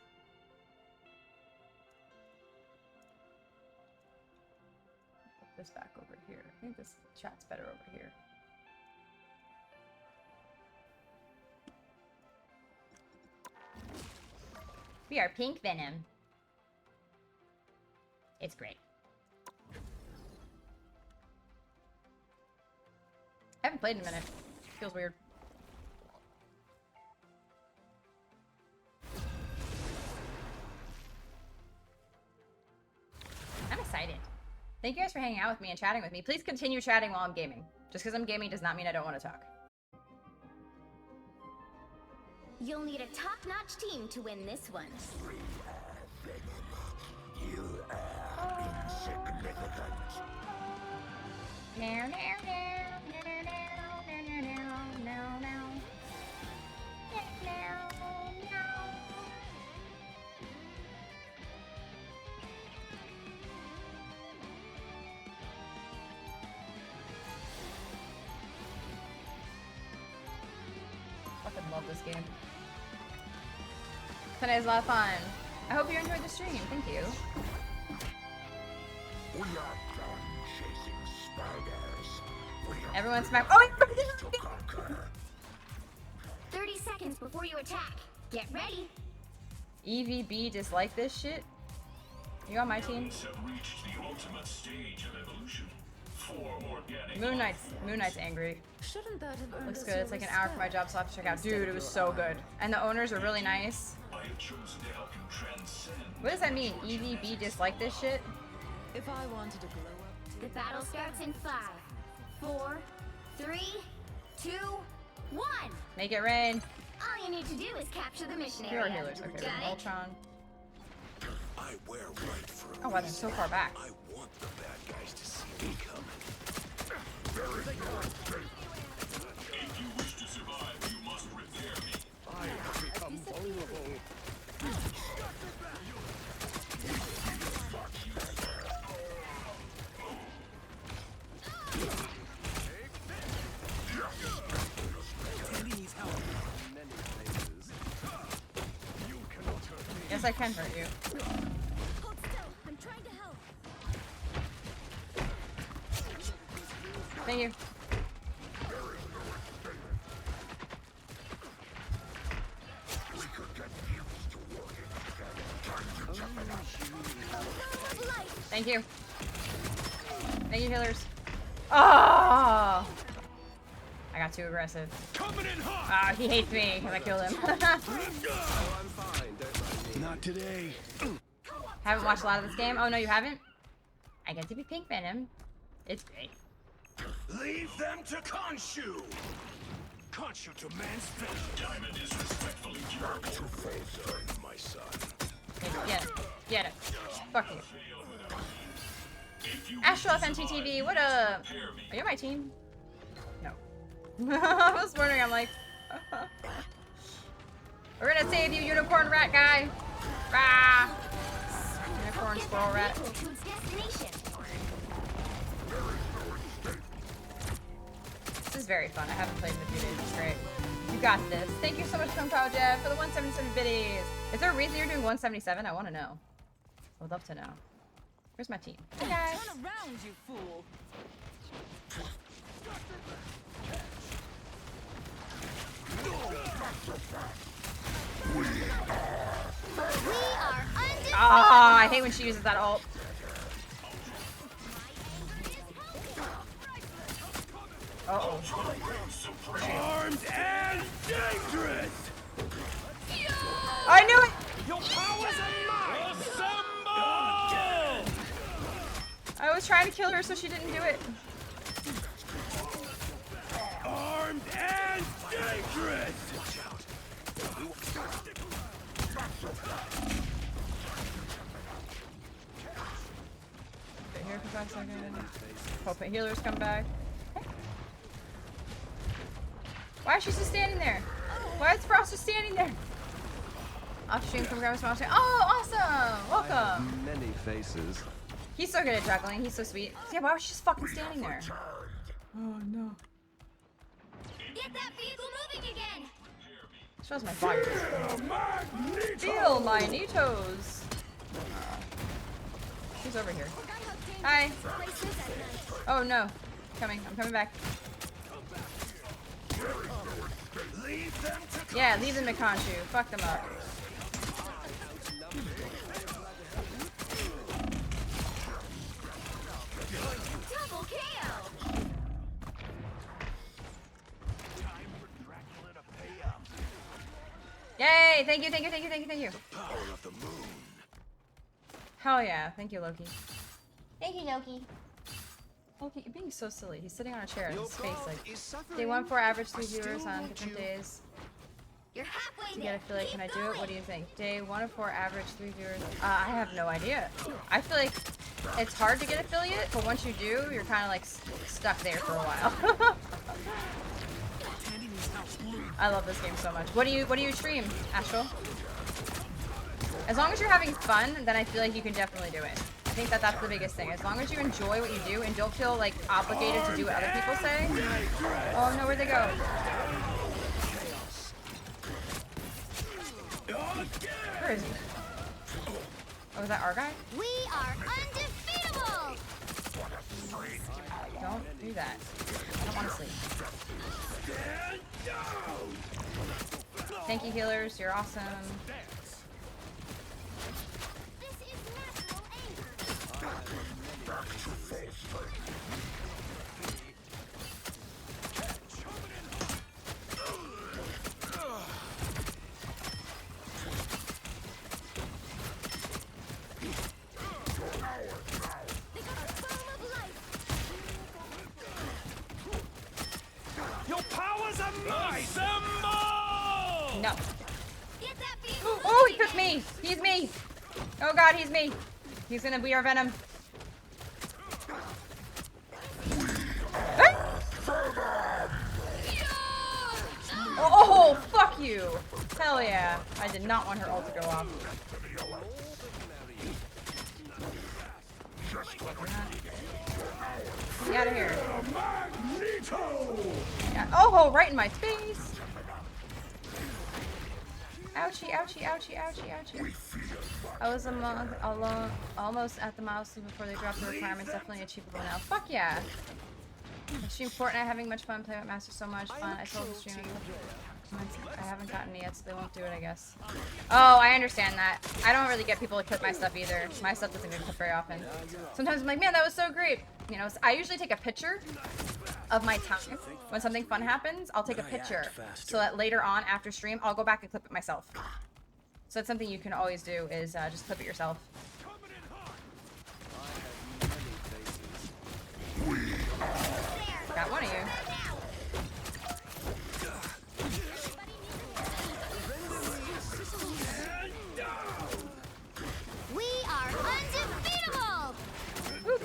Put this back over here. I think this chat's better over here. We are Pink Venom. It's great. I haven't played in a minute. Feels weird. I'm excited. Thank you guys for hanging out with me and chatting with me. Please continue chatting while I'm gaming. Just because I'm gaming does not mean I don't want to talk. You'll need a top-notch team to win this one. You are insignificant. Fucking love this game. Today was a lot of fun. I hope you enjoyed the stream. Thank you. We are done chasing spiders. We have Everyone smack. Oh, to conquer. 30 seconds before you attack. Get ready. EVB dislike this shit? You on my team? Have reached the ultimate stage of evolution. Moon Knight's angry. Shouldn't that have earned Looks us good. your It's like an hour for my respect? job, so I'll have to check out. Dude, it was so good. And the owners are really nice. I have chosen to help you transcend. What does that mean? EVB dislike this shit? If I wanted to glow up, The battle starts in 5, 4, 3, 2, 1. Make it rain. All you need to do is capture the mission Hero area. healers. Okay, Got it? Ultron. I wear right for a Oh, wow, they're so far back. I want the bad guys to see me coming. Very good. If you wish to survive, you must repair me. I have become vulnerable. Yes, I can hurt you. Hold still. I'm trying to help. Thank you. We could get used to working together. Time to jump it up. Thank you. Thank you, healers. Oh! I got too aggressive. Coming in hot. Ah, he hates me because I killed him. Not today. Haven't watched a lot of this game. Oh, no, you haven't? I get to be Pink Venom. It's great. Leave them to Khonshu. Can't you demand special? Diamond is respectfully Back to full strength, my son. Get it. Get it. Fuck you. If you Astral FNTTV, what up? Are you on my team? No. I was wondering, I'm like... We're gonna save you, unicorn rat guy! Rah! Unicorn squirrel rat. To its destination. This is very fun. I haven't played in a few days. It's great. You got this. Thank you so much, Kung Pao Jeff, for the 177 biddies. Is there a reason you're doing 177? I want to know. I would love to know. Where's my team? Hey guys. Turn around, you fool. We are undefeated. Ah, I hate when she uses that ult. Uh-oh. Armed and dangerous! I knew it! Your powers are mine! Assemble! I was trying to kill her so she didn't do it. Armed and dangerous! Stay here for 5 seconds. Hope the healers come back. Why is she just standing there? Why is Frost just standing there? Off stream from Grandma's Mom. Oh, awesome! Welcome! Many faces. He's so good at juggling. He's so sweet. Yeah, why was she just fucking standing there? Oh no. Get that vehicle moving again. Shows my body. Feel my Nitos. Who's over here? Hi. Oh no. Coming. I'm coming back. Yeah, leave them to Khonshu. Fuck them up. Double KO. Yay! Thank you, thank you, thank you, thank you, thank you. Power of the moon. Hell yeah. Thank you, Loki. Thank you, Loki. Loki, you're being so silly. He's sitting on a chair in Your his face craft like... is suffering. Day 1 for average 3 I still viewers on want different you. days. You're halfway To there. get affiliate, can I Keep do it? What going. do you think? Day 1 of 4 average 3 viewers. I have no idea. I feel like it's hard to get affiliate, but once you do, you're kind of like stuck there for a while. I love this game so much. What do you stream, Astral? As long as you're having fun, then I feel like you can definitely do it. I think that's the biggest thing. As long as you enjoy what you do and don't feel like obligated to do what other people say. Oh no, where'd they go? Where is he? Oh, is that our guy? We are undefeatable. Don't do that. I don't want to sleep. Thank you, healers. You're awesome. This is natural anger. Back to full strength. They got a foam of life. Your powers are mine! Assemble! No. Get that vehicle Oh, he moving took me. He's me. Oh god, he's me. He's gonna be our venom. Oh, fuck you. Hell yeah. I did not want her ult to go off. Get out of here. Yeah. Oh, right in my face. Ouchie, ouchie, ouchie, ouchie, ouchie. I was almost at the milestone before they dropped the requirements. Definitely achievable now. Fuck yeah. I stream Fortnite, having much fun. Play with Master so much fun. I told the streamer I haven't gotten it yet, so they won't do it, I guess. Oh, I understand that. I don't really get people to clip my stuff either. My stuff doesn't get clipped very often. Sometimes I'm like, man, that was so great. You know, I usually take a picture of my time. When something fun happens, I'll take a picture so that later on after stream, I'll go back and clip it myself. So that's something you can always do is just clip it yourself. Got one of you.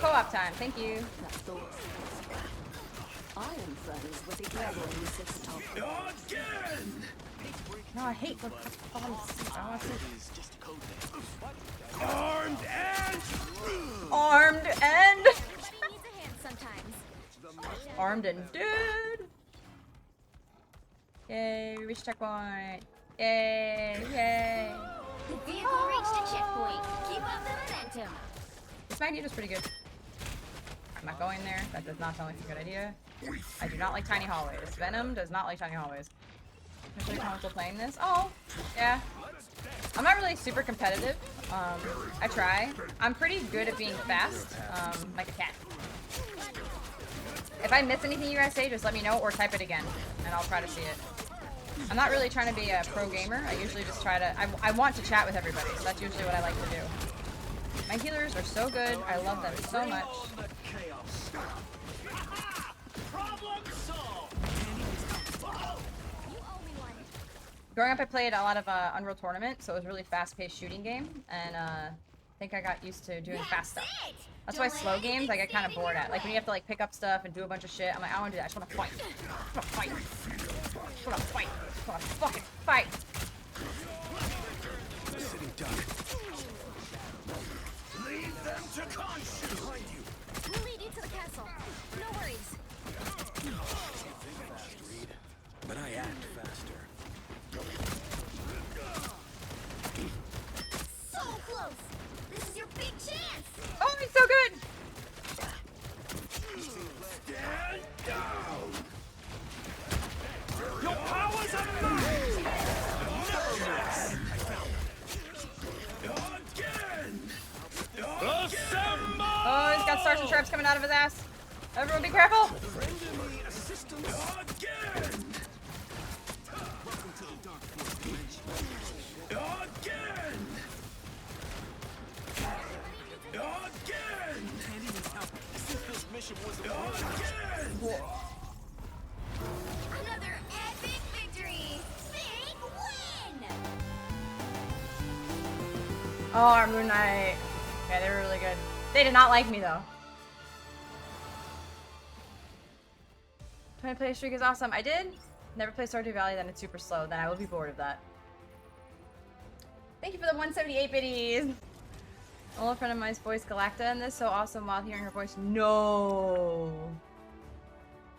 co-op time. Thank you. I am friends with the evil who sits atop. Again! No, I hate the bottom seat. I want to sit. Armed and Armed and Everybody needs a hand sometimes. armed and dead. Yay, reach checkpoint. Yay, yay. The vehicle reached a checkpoint. Keep up the momentum. This magneto's pretty good. I'm not going there. That does not sound like a good idea. I do not like tiny hallways. Venom does not like tiny hallways. Especially console playing this. Oh, yeah. I'm not really super competitive. I try. I'm pretty good at being fast, like a cat. If I miss anything you guys say, just let me know or type it again, and I'll try to see it. I'm not really trying to be a pro gamer. I usually just try to. I want to chat with everybody, so that's usually what I like to do. My healers are so good. I love them so much. You owe me one. Growing up, I played a lot of Unreal Tournament, so it was a really fast-paced shooting game, and I think I got used to doing fast stuff. That's why slow games I get kind of bored at. Like when you have to like pick up stuff and do a bunch of shit, I'm like, I don't want to do that. I just want to fight. I just want to fight. I just want to fight. I just want to fucking fight. lead them to conscience. Behind you. We'll lead you to the castle. No worries. But I act faster. So close. This is your big chance. Oh, he's so good. Stand down. Your powers are mine. Never miss. Again. Assemble. Oh, he's got stars and stripes coming out of his ass. Everyone be careful. Friendly assistance. Again. Again. Again. Again. Another epic victory. Big win. Oh, our Moon Knight. Yeah, they were really good. They did not like me though. 20 play streak is awesome. I did. Never play Stardew Valley, then it's super slow. Then I will be bored of that. Thank you for the 178 biddies. An old friend of mine's voice Galacta in this. So awesome while hearing her voice. No.